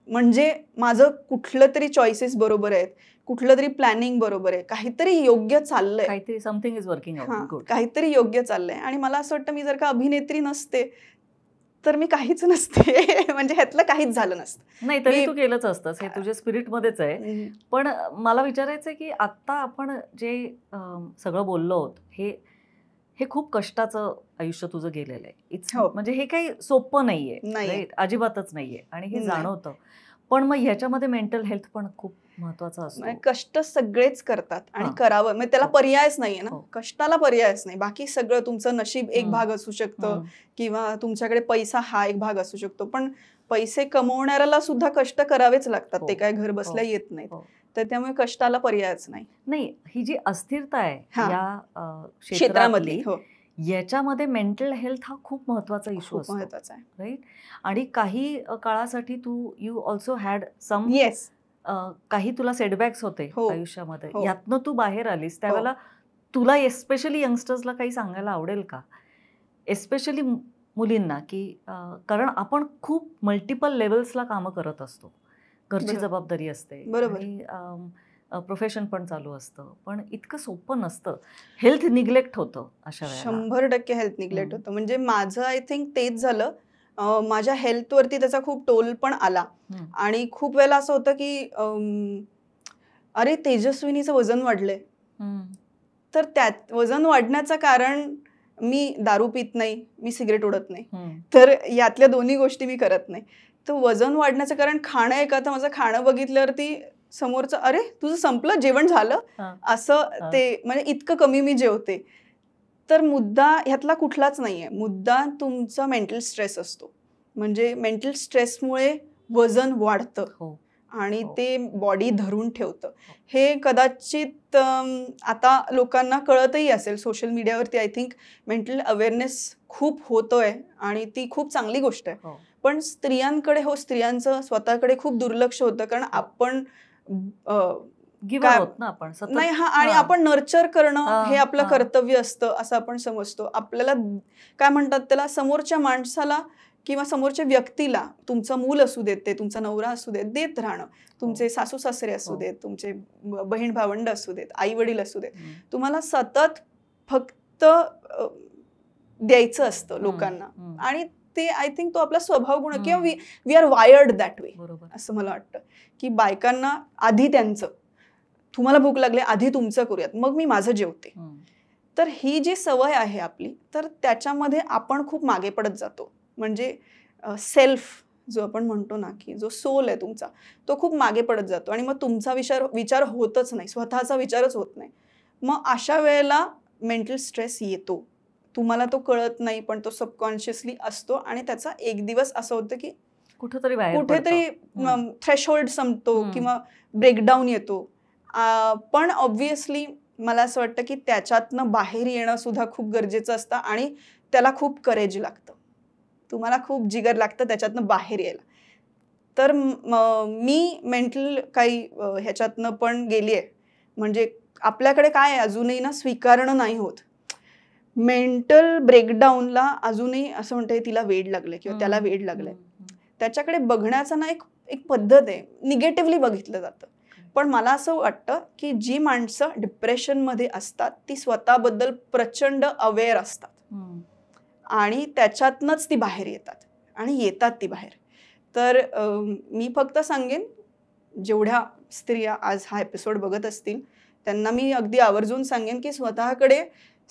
म्हणजे माझं कुठलं तरी चॉईसेस बरोबर आहेत, कुठलं तरी प्लॅनिंग बरोबर आहे, काहीतरी योग्य चाललंय, काहीतरी समथिंग इज वर्किंग आउट, काहीतरी योग्य चाललंय. आणि मला असं वाटतं मी जर का अभिनेत्री नसते तर मी काहीच नसते. म्हणजे ह्यातलं काहीच झालं नसतं. नाही तरी तू केलंच असतंस, हे तुझ्या स्पिरिटमध्येच आहे. पण मला विचारायचं आहे की आता आपण जे सगळं बोललो आहोत हे खूप कष्टाचं आयुष्य तुझं गेलेलं आहे. म्हणजे हे काही सोपं नाहीये, अजिबातच नाहीये आणि हे जाणवतं. पण मग ह्याच्यामध्ये मेंटल हेल्थ पण खूप महत्वाचं असतं. कष्ट सगळेच करतात आणि करावं, म्हणजे त्याला पर्यायच नाहीये ना. कष्टाला पर्यायच नाही. बाकी सगळं तुमचं नशीब एक भाग असू शकतं किंवा तुमच्याकडे पैसा हा एक भाग असू शकतो. पण पैसे कमवणाऱ्याला सुद्धा कष्ट करावेच लागतात, ते काय घर बसल्या येत नाहीत. तर त्यामुळे कष्टाला पर्यायच नाही. ही जी अस्थिरता आहे या क्षेत्रामधली, याच्यामध्ये मेंटल हेल्थ हा खूप महत्वाचा इश्यू असतो, महत्वाचा आहे, राईट? आणि काही काळासाठी यू ऑल्सो हॅड सम, काही तुला सेटबॅक्स होते आयुष्यामध्ये, यातनं तू बाहेर आलीस. त्यावेळेला तुला एस्पेशली यंगस्टर्सला काही सांगायला आवडेल का एस्पेशली मुलींना की कारण आपण खूप मल्टिपल लेवल्सला कामं करत असतो. घरची बरोबर. जबाबदारी असते बरोबर. आणि प्रोफेशन पण चालू असतं, पण इतकं सोपं नसतं. हेल्थ निग्लेक्ट होतं अशा वेळेला. 100% हेल्थ निग्लेक्ट होतं. म्हणजे माझं आय थिंक तेच झालं. माझ्या हेल्थवरती त्याचा खूप टोल पण आला हम्म. आणि खूप वेळेला असं होतं की अरे तेजस्विनीचं वजन वाढलंय. हम्म. तर त्यात वजन वाढण्याचं कारण मी दारू पित नाही, मी सिगरेट ओढत नाही. हम्म. तर यातल्या दोन्ही गोष्टी मी करत नाही. तर वजन वाढण्याचं कारण खाणं आहे का? तर माझं खाणं बघितल्यावरती समोरचं अरे तुझं संपलं जेवण झालं हा. असं हा. ते म्हणजे इतकं कमी मी जेवते. तर मुद्दा ह्यातला कुठलाच नाहीये. मुद्दा तुमचा मेंटल स्ट्रेस असतो. म्हणजे मेंटल स्ट्रेसमुळे वजन वाढतं हो. आणि हो. ते बॉडी धरून ठेवतं. हो. हे कदाचित आता लोकांना कळतही असेल. सोशल मीडियावरती आय थिंक मेंटल अवेअरनेस खूप होतोय आणि ती खूप चांगली गोष्ट आहे. हो. पण स्त्रियांकडे स्त्रियांचं स्वतःकडे खूप दुर्लक्ष होतं कारण आपण गिव्ह काय होत ना आपण सतत. नाही आणि हा. आपण नर्चर करणं हा, हे आपलं हा. कर्तव्य असतं असं आपण समजतो. आपल्याला काय म्हणतात त्याला समोरच्या माणसाला किंवा समोरच्या व्यक्तीला तुमचं मूल असू देत, ते तुमचा नवरा असू देत, देत राहणं. तुमचे सासू सासरे असू हो. देत, तुमचे बहीण भावंड असू देत, आई वडील असू देत. हम्म. तुम्हाला सतत फक्त द्यायचं असतं लोकांना हम्म. आणि ते आय थिंक तो आपला स्वभाव गुण किंवा hmm. We are wired that way बरोबर. असं मला वाटतं की बायकांना आधी त्यांचं तुम्हाला भूक लागली आधी तुमचं करूयात मग मी माझं जेवते. हम्म. तर ही जी सवय आहे आपली तर त्याच्यामध्ये आपण खूप मागे पडत जातो. म्हणजे सेल्फ जो आपण म्हणतो ना की जो सोल आहे तुमचा तो खूप मागे पडत जातो आणि मग तुमचा विचार होतच नाही, स्वतःचा विचारच होत नाही. मग अशा वेळेला मेंटल स्ट्रेस येतो. तुम्हाला तो कळत नाही पण तो सबकॉन्शियसली असतो आणि त्याचा एक दिवस असं होतं की कुठेतरी बाहेर कुठेतरी पडतं. थ्रेशोल्ड संपतो हम्म. किंवा ब्रेकडाऊन येतो. पण ऑब्व्हियसली मला असं वाटतं की त्याच्यातनं बाहेर येणं सुद्धा खूप गरजेचं असतं आणि त्याला खूप करेज लागतं. तुम्हाला खूप जिगर लागतं त्याच्यातनं बाहेर यायला. तर मी मेंटल काही ह्याच्यातनं पण गेली आहे. म्हणजे आपल्याकडे काय आहे अजूनही ना स्वीकारणं नाही होत. मेंटल ब्रेकडाऊनला अजूनही असं म्हणते तिला वेड लागले किंवा त्याला वेड लागलंय. त्याच्याकडे बघण्याचा ना एक पद्धत आहे. निगेटिव्हली बघितलं जातं. पण मला असं वाटतं की जी माणसं डिप्रेशनमध्ये असतात ती स्वतःबद्दल प्रचंड अवेअर असतात आणि त्याच्यातनंच ती बाहेर येतात आणि येतात ती बाहेर. तर मी फक्त सांगेन जेवढ्या स्त्रिया आज हा एपिसोड बघत असतील त्यांना मी अगदी आवर्जून सांगेन की स्वतःकडे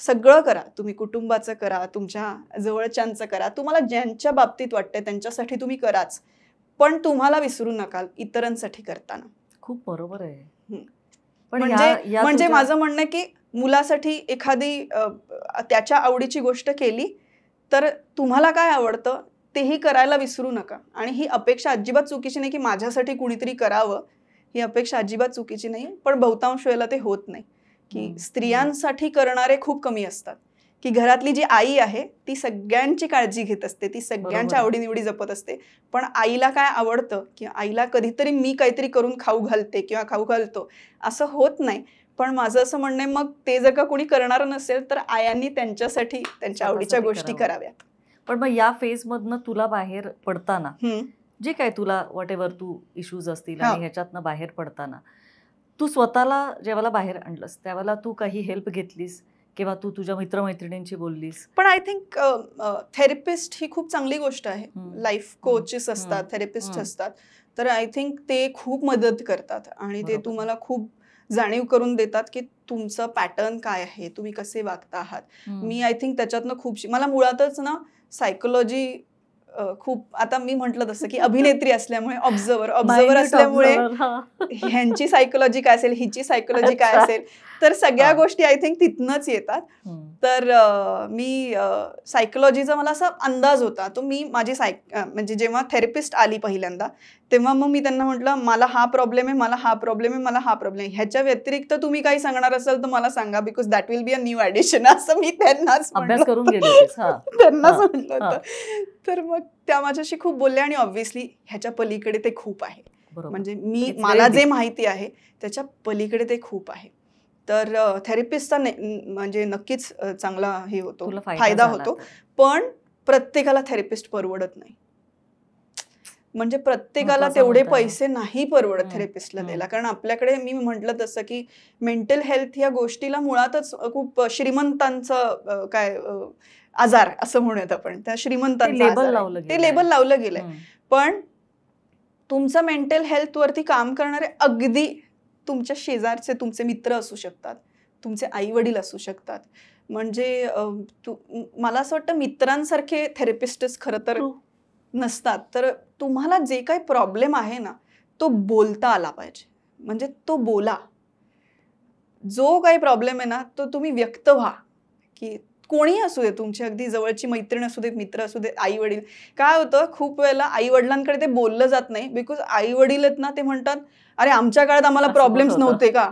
सगळं करा. तुम्ही कुटुंबाचं करा, तुमच्या जवळच्यांचं करा, तुम्हाला ज्यांच्या बाबतीत वाटतंय त्यांच्यासाठी तुम्ही कराच. पण तुम्हाला विसरू नका इतरांसाठी करताना. खूप बरोबर आहे. पण म्हणजे माझं म्हणणं आहे की मुलासाठी एखादी त्याच्या आवडीची गोष्ट केली तर तुम्हाला काय आवडतं तेही करायला विसरू नका. आणि ही अपेक्षा अजिबात चुकीची नाही की माझ्यासाठी कुणीतरी करावं, ही अपेक्षा अजिबात चुकीची नाही. पण बहुतांश वेळेला ते होत नाही की स्त्रियांसाठी करणारे खूप कमी असतात. की घरातली जी आई आहे ती सगळ्यांची काळजी घेत असते, ती सगळ्यांच्या आवडीनिवडी जपत असते. पण आईला काय आवडतं किंवा आईला कधीतरी मी काहीतरी करून खाऊ घालते किंवा खाऊ घालतो असं होत नाही. पण माझं असं म्हणणं आहे मग ते जर का कोणी करणार नसेल तर आयांनी त्यांच्यासाठी त्यांच्या आवडीच्या गोष्टी कराव्यात. पण मग या फेजमधनं तुला बाहेर पडताना जे काय तुला व्हॉटेव्हर तू इश्यूज असतील आणि ह्याच्यातनं बाहेर पडताना तू स्वतःला जेव्हा बाहेर आणलंस त्यावेळेला तू काही हेल्प घेतलीस किंवा तू तुझ्या मित्रमैत्रिणींशी बोललीस? पण आय थिंक थेरपिस्ट ही खूप चांगली गोष्ट आहे. लाईफ कोचेस असतात, थेरपिस्ट असतात. तर आय थिंक ते खूप मदत करतात आणि ते तुम्हाला खूप जाणीव करून देतात की तुमचं पॅटर्न काय आहे, तुम्ही कसे वागता आहात. मी आय थिंक त्याच्यातनं खूप मला मुळातच ना सायकोलॉजी खूप आता मी म्हटलं तसं की अभिनेत्री असल्यामुळे ऑब्झर्वर असल्यामुळे ह्यांची सायकोलॉजी काय असेल, हिची सायकोलॉजी काय असेल, तर सगळ्या गोष्टी आय थिंक तिथनंच येतात. तर मी सायकोलॉजीचा मला असा अंदाज होता. तो मी माझी म्हणजे जेव्हा थेरपिस्ट आली पहिल्यांदा तेव्हा मग मी त्यांना म्हटलं मला हा प्रॉब्लेम आहे, मला हा प्रॉब्लेम आहे, मला हा प्रॉब्लेम आहे. ह्याच्या व्यतिरिक्त तुम्ही काही सांगणार असाल तर मला सांगा because that will be a new addition असं मी त्यांनाच त्यांनाच म्हटलं होतं. तर मग त्या माझ्याशी खूप बोलल्या आणि ऑब्व्हियसली ह्याच्या पलीकडे ते खूप आहे. म्हणजे मला जे माहिती आहे त्याच्या पलीकडे ते खूप आहे. तर थेरपिस्टचा म्हणजे नक्कीच चांगला हे होतो, तुला फायदा झाला होतो. तर. पण प्रत्येकाला थेरपिस्ट परवडत नाही. म्हणजे प्रत्येकाला महत्त्वाचा तेवढे मुद्दा आहे. पैसे नाही परवडत हम्म, थेरपिस्टला हम्म. द्यायला. कारण आपल्याकडे मी म्हटलं तसं की मेंटल हेल्थ या गोष्टीला मुळातच खूप श्रीमंतांचं आजार असं म्हणूयात आपण. त्या श्रीमंतांचा label आजार आहे. लावलं ते गेलंय. लेबल लावलं गेलंय. हम्म. पण तुमचं मेंटल हेल्थवरती काम करणारे अगदी तुमच्या शेजारचे तुमचे मित्र असू शकतात, तुमचे आई वडील असू शकतात. म्हणजे मला असं वाटतं मित्रांसारखे थेरपिस्टच खरं तर True. नसतात. तर तुम्हाला जे काही प्रॉब्लेम आहे ना, तो बोलता आला पाहिजे. म्हणजे तो बोला. जो काही प्रॉब्लेम आहे ना, तो तुम्ही व्यक्त व्हा, की कोणीही असू दे, तुमची अगदी जवळची मैत्रीण असू देत, मित्र असू देत, आई-वडील. काय होतं खूप वेळेला आई-वडिलांकडे ते बोललं जात नाही बिकॉज आई-वडील आहेत ना, ते म्हणतात, "अरे आमच्या काळात आम्हाला असं प्रॉब्लेम्स होत होतं. नव्हते का?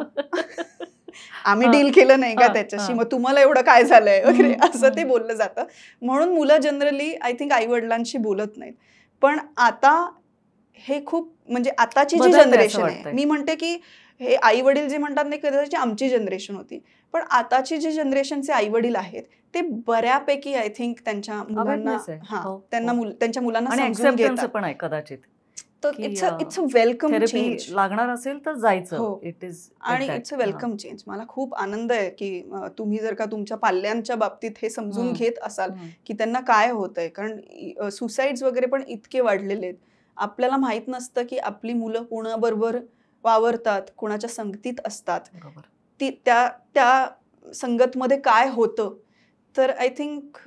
आम्ही हां, डील केलं नाही का हां, त्याच्याशी? हां. मग तुम्हाला एवढं काय झालंय?" वगैरे हम्म, असं ते हम्म. बोललं जातं. म्हणून मुलं जनरली आय थिंक आई-वडिलांशी बोलत नाहीत. पण आता हे खूप म्हणजे आताची जी बदलतंय असं जनरेशन आहे, वाटतंय. मी म्हणते की हे आई-वडील जे म्हणतात नाही कदाचित आमची जनरेशन होती. पण आताची जी जनरेशनचे आई-वडील आहेत, ते बऱ्यापैकी आय थिंक त्यांच्या मुलांना अवेअरनेस आहे. हो, त्यांना हो. त्यांच्या मुलांना आणि समजून ऍक्सेप्टन्स घेतात. पण आहे कदाचित, तर की it's a welcome therapy change. लागणार असेल तर जायचं. हो. इट इज आणि इट्स अ वेलकम चेंज. मला खूप आनंद आहे की तुम्ही जर का तुमच्या पाल्यांच्या बाबतीत हे समजून घेत असाल की त्यांना काय होतंय. कारण सुसाईड्स वगैरे पण इतके वाढलेले आहेत. आपल्याला माहित नसतं की आपली मुलं कोणाबरोबर वावरतात, कोणाच्या संगतीत असतात. बरोबर. त्या संगतमध्ये काय होतं. तर आय थिंक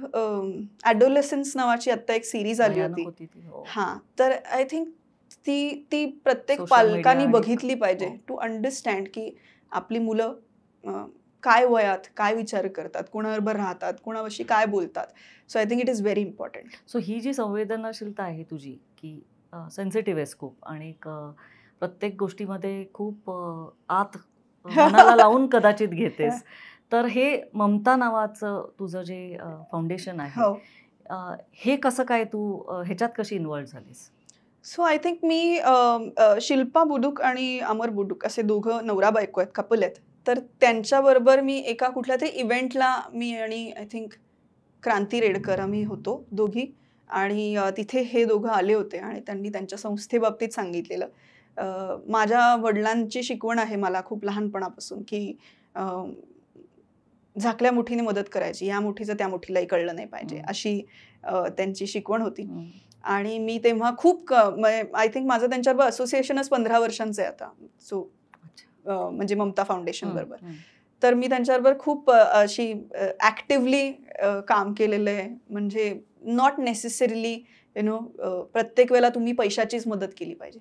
ॲडोलेसन्स नावाची आता एक सिरीज आली भयानक होती. होती ती. हो. हां, तर आय थिंक ती प्रत्येक Social पालकांनी media आणि बघितली पाहिजे हो. टू अंडरस्टँड की आपली मुलं काय वयात काय विचार करतात, कोणाबरोबर राहतात, कोणाविषयी काय बोलतात. So I think it is very important. So ही जी संवेदनशीलता आहे तुझी, की सेन्सिटिव्ह आहेस खूप आणि प्रत्येक गोष्टीमध्ये खूप आत मनाला लावून कदाचित घेतेस. तर हे ममता नावाचं तुझं जे फाउंडेशन आहे, हो. हे कसं काय तू ह्याच्यात कशी इन्व्हॉल्व झालीस? सो आय थिंक मी शिल्पा बुडुक आणि अमर बुडुक असे दोघं नवरा बायको आहेत, कपल आहेत. तर त्यांच्याबरोबर मी एका कुठल्यातरी इव्हेंटला मी आणि आय थिंक क्रांती रेडकर आम्ही होतो दोघी. आणि तिथे हे दोघं आले होते आणि त्यांनी त्यांच्या संस्थेबाबतीत सांगितलेलं. माझ्या वडिलांची शिकवण आहे मला खूप लहानपणापासून की झाकल्या मुठीने मदत करायची. या मुठीचं त्या मुठीलाही कळलं नाही पाहिजे. अशी त्यांची शिकवण होती. आणि मी तेव्हा खूप आय थिंक माझं त्यांच्याबरोबर असोसिएशनच 15 वर्षांचं आहे आता. सो म्हणजे ममता फाउंडेशन बरोबर. तर मी त्यांच्याबरोबर खूप अशी ॲक्टिव्हली काम केलेलं आहे. म्हणजे नॉट नेसेसरीली प्रत्येक वेळेला तुम्ही पैशाचीच मदत केली पाहिजे.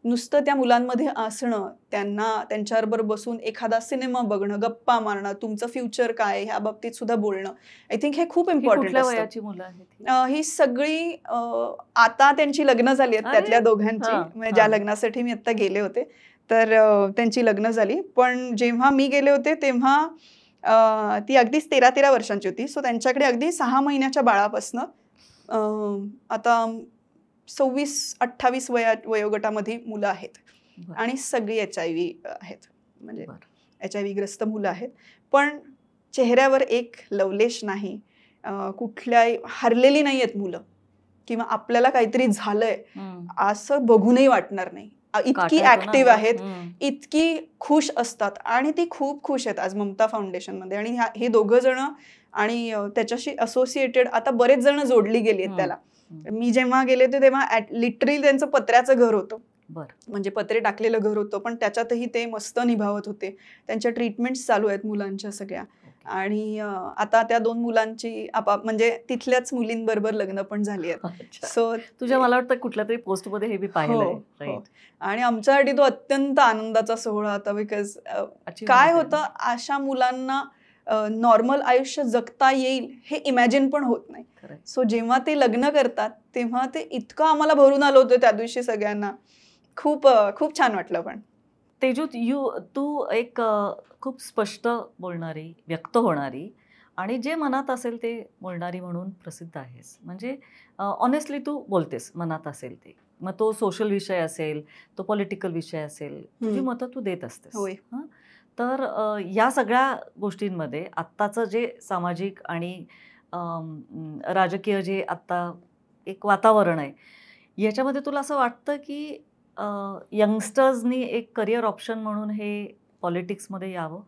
नुसतं त्या मुलांमध्ये असणं, त्यांच्याबरोबर बसून एखादा सिनेमा बघणं, गप्पा मारणं, तुमचं फ्युचर काय ह्या बाबतीत सुद्धा बोलणं. आय थिंक हे खूप इम्पॉर्टंट कुठल्या असतं. वयाची मुलं आहेत? ही सगळी आता त्यांची लग्न झाली आहेत त्यातल्या दोघांची. म्हणजे ज्या लग्नासाठी मी आता गेले होते तर त्यांची लग्न झाली. पण जेव्हा मी गेले होते तेव्हा ती अगदीच 13-13 वर्षांची होती. सो त्यांच्याकडे अगदी 6 महिन्याच्या बाळापासनं आता 26-28 वयोगटामध्ये मुलं आहेत. आणि सगळी HIV आहेत. म्हणजे HIV ग्रस्त मुलं आहेत. पण चेहऱ्यावर एक लवलेश नाही. कुठल्याही हरलेली नाही आहेत मुलं किंवा आपल्याला काहीतरी झालंय असं बघूनही वाटणार नाही. इतकी ऍक्टिव्ह आहेत, इतकी खुश असतात आणि ती खूप खुश आहेत आज ममता फाउंडेशनमध्ये. आणि हे दोघं जण आणि त्याच्याशी असोसिएटेड आता बरेच जण जोडली गेली आहेत त्याला. मी जेव्हा गेले होते तेव्हा लिटरली त्यांचं पत्र्याचं घर होतं. म्हणजे पत्रे टाकलेलं घर होतं. पण त्याच्यातही ते मस्त निभावत होते. त्यांच्या ट्रीटमेंट्स चालू आहेत मुलांच्या सगळ्या. आणि आता त्या 2 मुलांची म्हणजे तिथल्याच मुलींबरोबर लग्न पण झाली आहेत. सो तुझ्या मला वाटतं कुठल्या तरी पोस्टमध्ये हे मी पाहिलंय. राईट. आणि आमच्यासाठी तो अत्यंत आनंदाचा सोहळा होता. बिकॉज काय होतं अशा मुलांना नॉर्मल आयुष्य जगता येईल हे इमॅजिन पण होत नाही. सो जेव्हा ते लग्न करतात तेव्हा ते इतकं आम्हाला भरून आलं होतं त्या दिवशी सगळ्यांना. खूप खूप छान वाटलं. पण तेजू तू एक खूप स्पष्ट बोलणारी, व्यक्त होणारी आणि जे मनात असेल ते बोलणारी म्हणून प्रसिद्ध आहेस. म्हणजे ऑनेस्टली तू बोलतेस मनात असेल ते. मग तो सोशल विषय असेल, तो पॉलिटिकल विषय असेल, तुझी मतं तू देत असतेस. होय. तर या सगळ्या गोष्टींमध्ये आत्ताचं जे सामाजिक आणि राजकीय जे आत्ता एक वातावरण आहे, याच्यामध्ये तुला असं वाटतं की यंगस्टर्सनी एक करिअर ऑप्शन म्हणून हे पॉलिटिक्समध्ये यावं?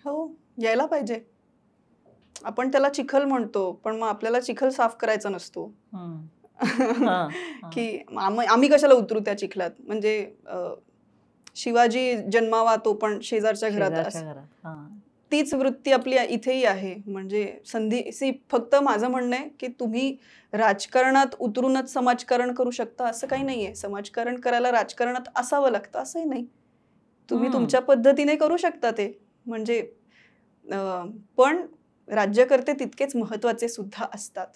हो, यायला पाहिजे. आपण त्याला चिखल म्हणतो, पण मग आपल्याला चिखल साफ करायचा नसतो. की आम्ही कशाला उतरू त्या चिखलात. म्हणजे शिवाजी जन्मावा तो पण शेजारच्या घरात. तीच वृत्ती आपली इथेही आहे. म्हणजे फक्त माझं म्हणणं आहे की तुम्ही राजकारणात उतरूनच समाजकारण करू शकता असं काही नाहीये. समाजकारण करायला राजकारणात असावं लागतं असंही नाही. तुम्ही तुमच्या पद्धतीने करू शकता ते. म्हणजे पण राज्यकर्ते तितकेच महत्त्वाचे सुद्धा असतात.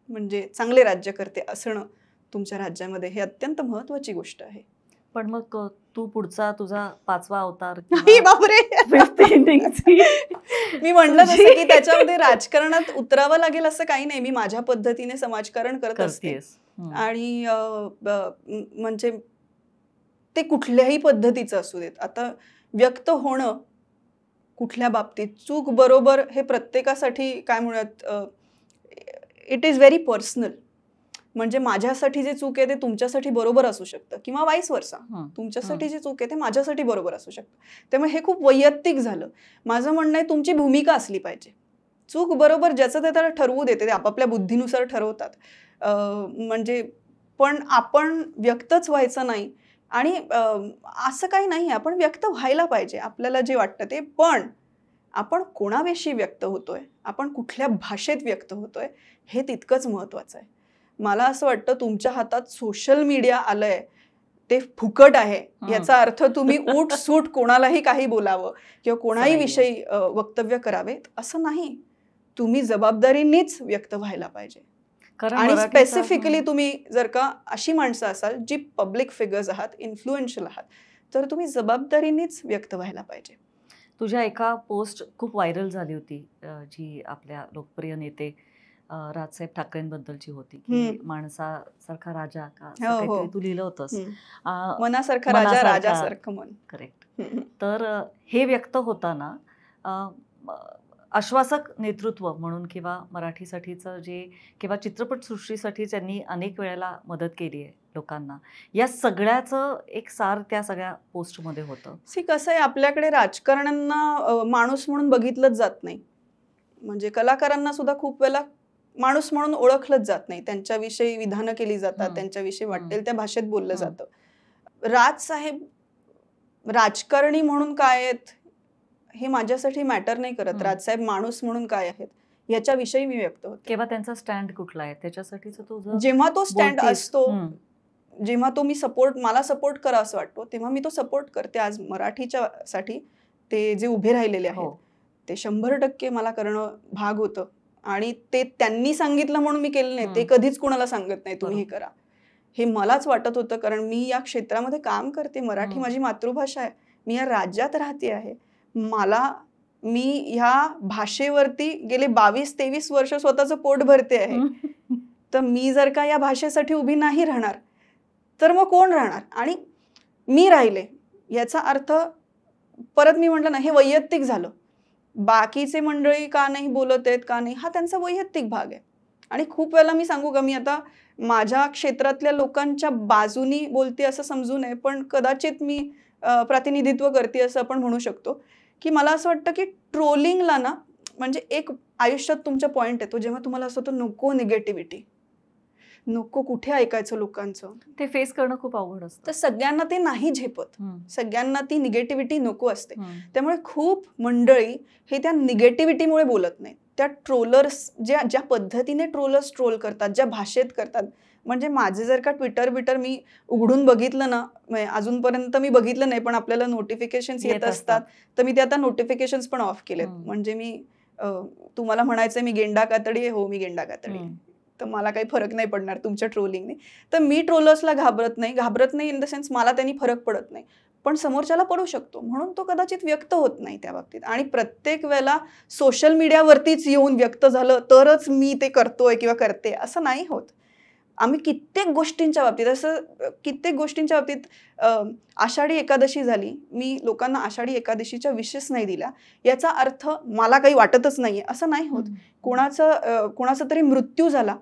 म्हणजे चांगले राज्यकर्ते असणं तुमच्या राज्यामध्ये हे अत्यंत महत्त्वाची गोष्ट आहे. पण मग तू पुढचा तुझा 5वा अवतार बापरे मी म्हणलं तसं की त्याच्यामध्ये राजकारणात उतरावं लागेल असं काही नाही. मी माझ्या पद्धतीने समाजकारण करत असते. आणि म्हणजे ते कुठल्याही पद्धतीचं असू देत. आता व्यक्त होणं कुठल्या बाबतीत चूक बरोबर हे प्रत्येकासाठी काय म्हणूयात इट इज व्हेरी पर्सनल. म्हणजे माझ्यासाठी जे चूक आहे ते तुमच्यासाठी बरोबर असू शकतं किंवा वाईस वर्सा. तुमच्यासाठी जे चूक आहे ते माझ्यासाठी बरोबर असू शकतं. त्यामुळे हे खूप वैयक्तिक झालं. माझं म्हणणं आहे तुमची भूमिका असली पाहिजे. चूक बरोबर ज्याचं ते त्याला ठरवू देते, ते आपापल्या बुद्धीनुसार ठरवतात. म्हणजे पण आपण व्यक्तच व्हायचं नाही. आणि असं काही नाही, आपण व्यक्त व्हायला पाहिजे आपल्याला जे वाटतं ते. पण आपण कोणाविषयी व्यक्त होतोय, आपण कुठल्या भाषेत व्यक्त होतोय हे तितकंच महत्त्वाचं आहे. मला असं वाटतं तुमच्या हातात सोशल मीडिया आलंय ते फुकट आहे याचा अर्थ तुम्ही उठ सूट कोणालाही काही बोलावं किंवा कोणाही विषयी वक्तव्य करावेत असं नाही. तुम्ही जबाबदारीनेच व्यक्त व्हायला पाहिजे. आणि स्पेसिफिकली तुम्ही जर का अशी माणसं असाल जी पब्लिक फिगर्स आहात, इन्फ्लुएन्शियल आहात, तर तुम्ही जबाबदारीनेच व्यक्त व्हायला पाहिजे. तुझ्या एका पोस्ट खूप व्हायरल झाली होती जी आपल्या लोकप्रिय नेते राजसाहेब ठाकरेंबद्दलची होती की माणसासारखा राजा का असं काहीतरी तू लिहिलं होतंस. मनासारखा राजा, राजासारखं मन. करेक्ट. तर हे व्यक्त होताना आश्वासक नेतृत्व म्हणून किंवा मराठीसाठीचं जे किंवा चित्रपटसृष्टीसाठी त्यांनी अनेक वेळेला मदत केली आहे लोकांना, या सगळ्याचं एक सार त्या सगळ्या पोस्टमध्ये होतं. कसं आहे, आपल्याकडे राजकारण्यांना माणूस म्हणून बघितलंच जात नाही. म्हणजे कलाकारांना सुद्धा खूप वेळेला माणूस म्हणून ओळखलंच जात नाही. त्यांच्याविषयी विधानं केली जातात, त्यांच्याविषयी वाटेल त्या भाषेत बोललं जातं. राजसाहेब राजकारणी म्हणून काय आहेत हे माझ्यासाठी मॅटर नाही करत. राजसाहेब माणूस म्हणून काय आहेत याच्याविषयी मी व्यक्त होते. किंवा त्यांचा स्टँड कुठला आहे त्याच्यासाठीच जेव्हा तो स्टँड असतो, जेव्हा तो मला सपोर्ट करा असं वाटतो तेव्हा मी तो सपोर्ट करते. आज मराठीच्या साठी ते जे उभे राहिलेले आहेत ते 100% मला करणं भाग होतं. आणि ते त्यांनी सांगितलं म्हणून मी केलं नाही. ते कधीच कोणाला सांगत नाही तुम्ही हे करा. हे मलाच वाटत होतं, कारण मी या क्षेत्रामध्ये काम करते. मराठी माझी मातृभाषा आहे. मी या राज्यात राहते आहे. मी ह्या भाषेवरती गेले 22-23 वर्ष स्वतःचं पोट भरते आहे. तर मी जर का या भाषेसाठी उभी नाही राहणार तर मग कोण राहणार? आणि मी राहिले याचा अर्थ परत मी म्हटलं ना, हे वैयक्तिक झालं. बाकीचे मंडळी का नाही बोलत आहेत, का नाही, हा त्यांचा वैयक्तिक भाग आहे. आणि खूप वेळेला मी सांगू का, मी आता माझ्या क्षेत्रातल्या लोकांच्या बाजूनी बोलते असं समजू नये, पण कदाचित मी प्रतिनिधित्व करते असं आपण म्हणू शकतो. की मला असं वाटतं की ट्रोलिंगला ना, म्हणजे एक आयुष्यात तुमचा पॉईंट येतो जेव्हा तुम्हाला असं होतं नको निगेटिव्हिटी, नको कुठे ऐकायचं लोकांचं, ते फेस करणं खूप अवघड असतं. तर सगळ्यांना ते नाही झेपत, सगळ्यांना ती निगेटिव्हिटी नको असते. त्यामुळे खूप मंडळी हे त्या निगेटिव्हिटीमुळे बोलत नाहीत. त्या ट्रोलर्स ज्या पद्धतीने ट्रोलर्स ट्रोल करतात, ज्या भाषेत करतात, म्हणजे माझे जर का ट्विटर मी उघडून बघितलं ना, अजूनपर्यंत मी बघितलं नाही पण आपल्याला नोटिफिकेशन्स येत असतात, तर मी ते आता नोटिफिकेशन्स पण ऑफ केलेत. म्हणजे मी तुम्हाला म्हणायचंय मी गेंडा कातडी आहे, हो मी गेंडा कातडी आहे, तर मला काही फरक नाही पडणार तुमच्या ट्रोलिंगने. तर मी ट्रोलर्सला घाबरत नाही इन द सेन्स मला त्यांनी फरक पडत नाही, पण समोरच्याला पडू शकतो म्हणून तो कदाचित व्यक्त होत नाही त्या बाबतीत. आणि प्रत्येक वेळेला सोशल मीडियावरतीच येऊन व्यक्त झालं तरच मी ते करतोय किंवा करते असं नाही होत. आम्ही कित्येक गोष्टींच्या बाबतीत आषाढी एकादशी झाली, मी लोकांना आषाढी एकादशीच्या विशेष नाही दिल्या, याचा अर्थ मला काही वाटतच नाहीये असं नाही होत. कोणाचा तरी मृत्यू झाला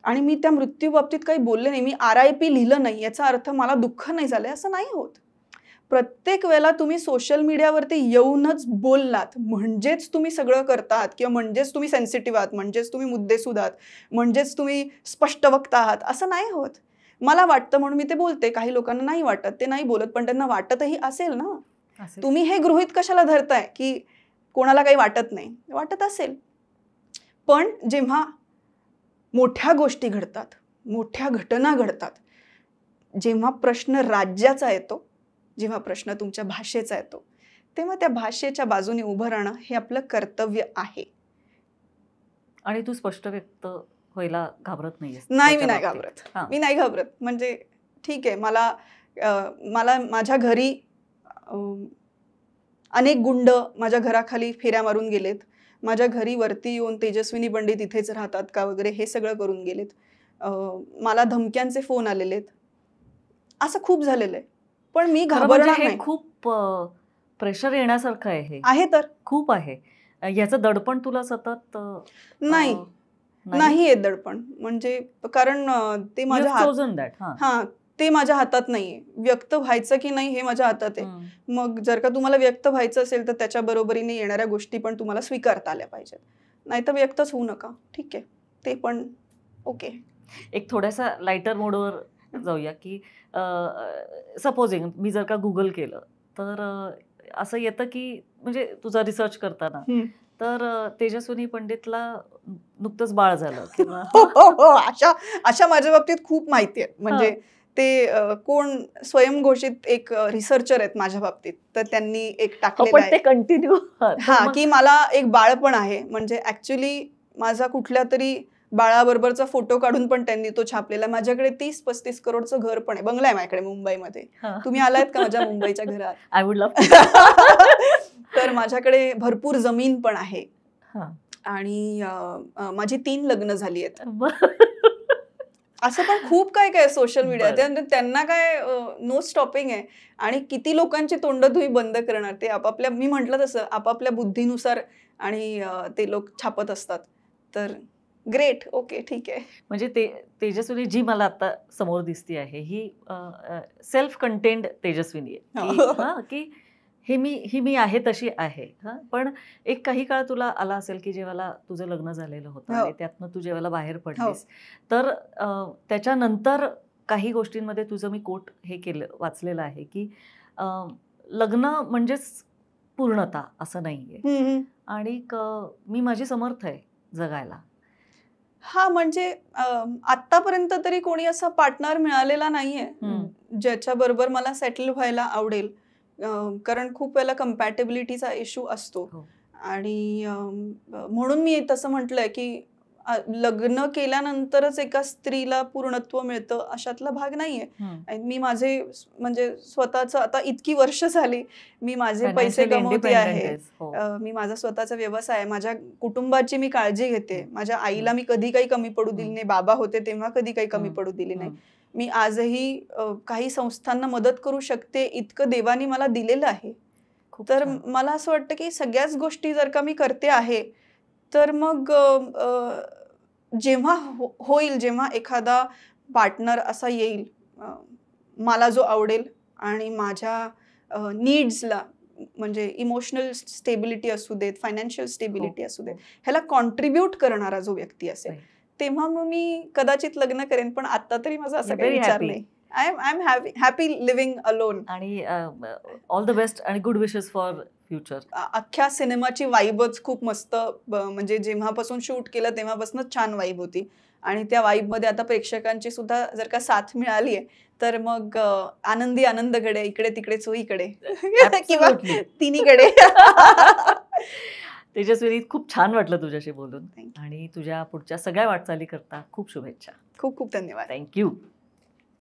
आणि मी त्या मृत्यू बाबतीत काही बोलले नाही, मी RIP लिहिलं नाही, याचा अर्थ मला दुःख नाही झालंय असं नाही होत. प्रत्येक वेळेला तुम्ही सोशल मीडियावरती येऊनच बोललात म्हणजेच तुम्ही सगळं करतात किंवा म्हणजेच तुम्ही सेन्सिटिव्ह आहात, म्हणजेच तुम्ही मुद्देसूद आहात, म्हणजेच तुम्ही स्पष्ट वक्ता आहात असं नाही होत. मला वाटतं म्हणून मी ते बोलते. काही लोकांना नाही वाटत, ते नाही बोलत, पण त्यांना वाटतही असेल ना. तुम्ही हे गृहीत कशाला धरताय की कोणाला काही वाटत नाही, वाटत असेल. पण जेव्हा मोठ्या गोष्टी घडतात, मोठ्या घटना घडतात, जेव्हा प्रश्न राज्याचा येतो, जेव्हा प्रश्न तुमच्या भाषेचा येतो, तेव्हा त्या भाषेच्या बाजूने उभं राहणं हे आपलं कर्तव्य आहे. आणि तू स्पष्ट व्यक्त व्हायला घाबरत नाहीयेस? नाही, मी नाही घाबरत. म्हणजे ठीक आहे, मला माझ्या घरी अनेक गुंड माझ्या घराखाली फेऱ्या मारून गेलेत. माझ्या घरी वरती येऊन तेजस्विनी पंडित इथेच राहतात का वगैरे हे सगळं करून गेलेत. मला धमक्यांचे फोन आलेले आहेत, असं खूप झालेलं आहे. पण मी घाबरणार नाही. खूप प्रेशर येण्यासारखं आहे तर खूप आहे. याचं दडपण तुला सतत नाही येत दडपण. म्हणजे कारण ते माझ्या ते माझ्या हातात नाहीये. व्यक्त व्हायचं की नाही हे माझ्या हातात आहे. मग जर का तुम्हाला व्यक्त व्हायचं असेल तर त्याच्या बरोबरीने येणाऱ्या गोष्टी पण तुम्हाला स्वीकारता आल्या पाहिजेत. नाहीतर व्यक्तच होऊ नका. ठीक आहे, ते पण ओके. एक थोडासा लाइटर मोडवर जाऊया की सपोजिंग मी जर का गुगल केलं तर असं येतं की म्हणजे तुझा रिसर्च करताना तर तेजस्विनी पंडितला नुकतंच बाळ झालं किंवा अशा माझ्या बाबतीत खूप माहिती आहे. म्हणजे ते कोण स्वयंघोषित एक रिसर्चर आहेत माझ्या बाबतीत, तर त्यांनी एक टाकलेलं आहे कंटिन्यू की मला एक बाळ पण आहे. म्हणजे ऍक्च्युली माझा कुठल्या तरी बाळाबरोबरचा फोटो काढून पण त्यांनी तो छापलेला. माझ्याकडे 30-35 करोडचं घर पण आहे, बंगला आहे माझ्याकडे मुंबईमध्ये. तुम्ही आलायत का माझ्या मुंबईच्या घरात? I would love. तर माझ्याकडे भरपूर जमीन पण आहे आणि माझी 3 लग्न झाली आहेत. असं पण खूप काय काय सोशल मीडिया, त्यांना काय नो स्टॉपिंग आहे. आणि किती लोकांची तोंड तुम्ही बंद करणार? ते आपापल्या, मी म्हटलं तसं आपापल्या बुद्धीनुसार आणि ते लोक छापत असतात. तर ग्रेट, ओके, ठीक आहे. म्हणजे तेजस्विनी जी मला आता समोर दिसती आहे ही सेल्फ कंटेन्ड तेजस्विनी आहे की ही मी आहे तशी आहे. पण एक काही काळ तुला आला असेल की जेव्हा तुझं लग्न झालेलं होतं आणि त्यातनं तू जेव्हा बाहेर पडलीस तर त्याच्यानंतर काही गोष्टींमध्ये तुझं मी कोट हे वाचलेलं आहे की लग्न म्हणजेच पूर्णता असं नाहीये आणि मी माझी समर्थ आहे जगायला. म्हणजे आतापर्यंत तरी कोणी असा पार्टनर मिळालेला नाहीये ज्याच्या बरोबर मला सेटल व्हायला आवडेल. कारण खूप वेळेला कम्पॅटेबिलिटीचा इश्यू असतो आणि म्हणून मी तसं म्हटलंय की लग्न केल्यानंतरच एका स्त्रीला पूर्णत्व मिळतं अशातला भाग नाहीये. मी माझे म्हणजे स्वतःच आता इतकी वर्ष झाली मी माझे पैसे कमवते आहे, मी माझा स्वतःचा व्यवसाय आहे, माझ्या कुटुंबाची मी काळजी घेते, माझ्या आईला मी कधी काही कमी पडू दिली नाही, बाबा होते तेव्हा कधी काही कमी पडू दिली नाही. मी आजही काही संस्थांना मदत करू शकते इतकं देवानी मला दिलेलं आहे. तर मला असं वाटतं की सगळ्याच गोष्टी जर का मी करते आहे तर मग जेव्हा होईल, जेव्हा एखादा पार्टनर असा येईल मला जो आवडेल आणि माझ्या नीड्सला म्हणजे इमोशनल स्टेबिलिटी असू देत, फायनान्शियल स्टेबिलिटी असू देत, ह्याला कॉन्ट्रीब्यूट करणारा जो व्यक्ती असेल तेव्हा मग मी कदाचित लग्न करेन. पण आता तरी माझा असा काही विचार नाही. I am happy living alone. आणि ऑल द बेस्ट आणि गुड विशेस फॉर फ्युचर. अख्ख्या सिनेमाची वाईबच खूप मस्त, म्हणजे जेव्हापासून शूट केलं तेव्हापासूनच छान वाईब होती आणि त्या वाईब मध्ये आता प्रेक्षकांची सुद्धा जर का साथ मिळाली आहे तर मग आनंदी आनंदकडे, इकडे तिकडे चोहीकडे किंवा तिन्हीकडे. तेजस्विनी, खूप छान वाटलं तुझ्याशी बोलून आणि तुझ्या पुढच्या सगळ्या वाटचाली करता खूप शुभेच्छा. खूप खूप धन्यवाद. थँक्यू.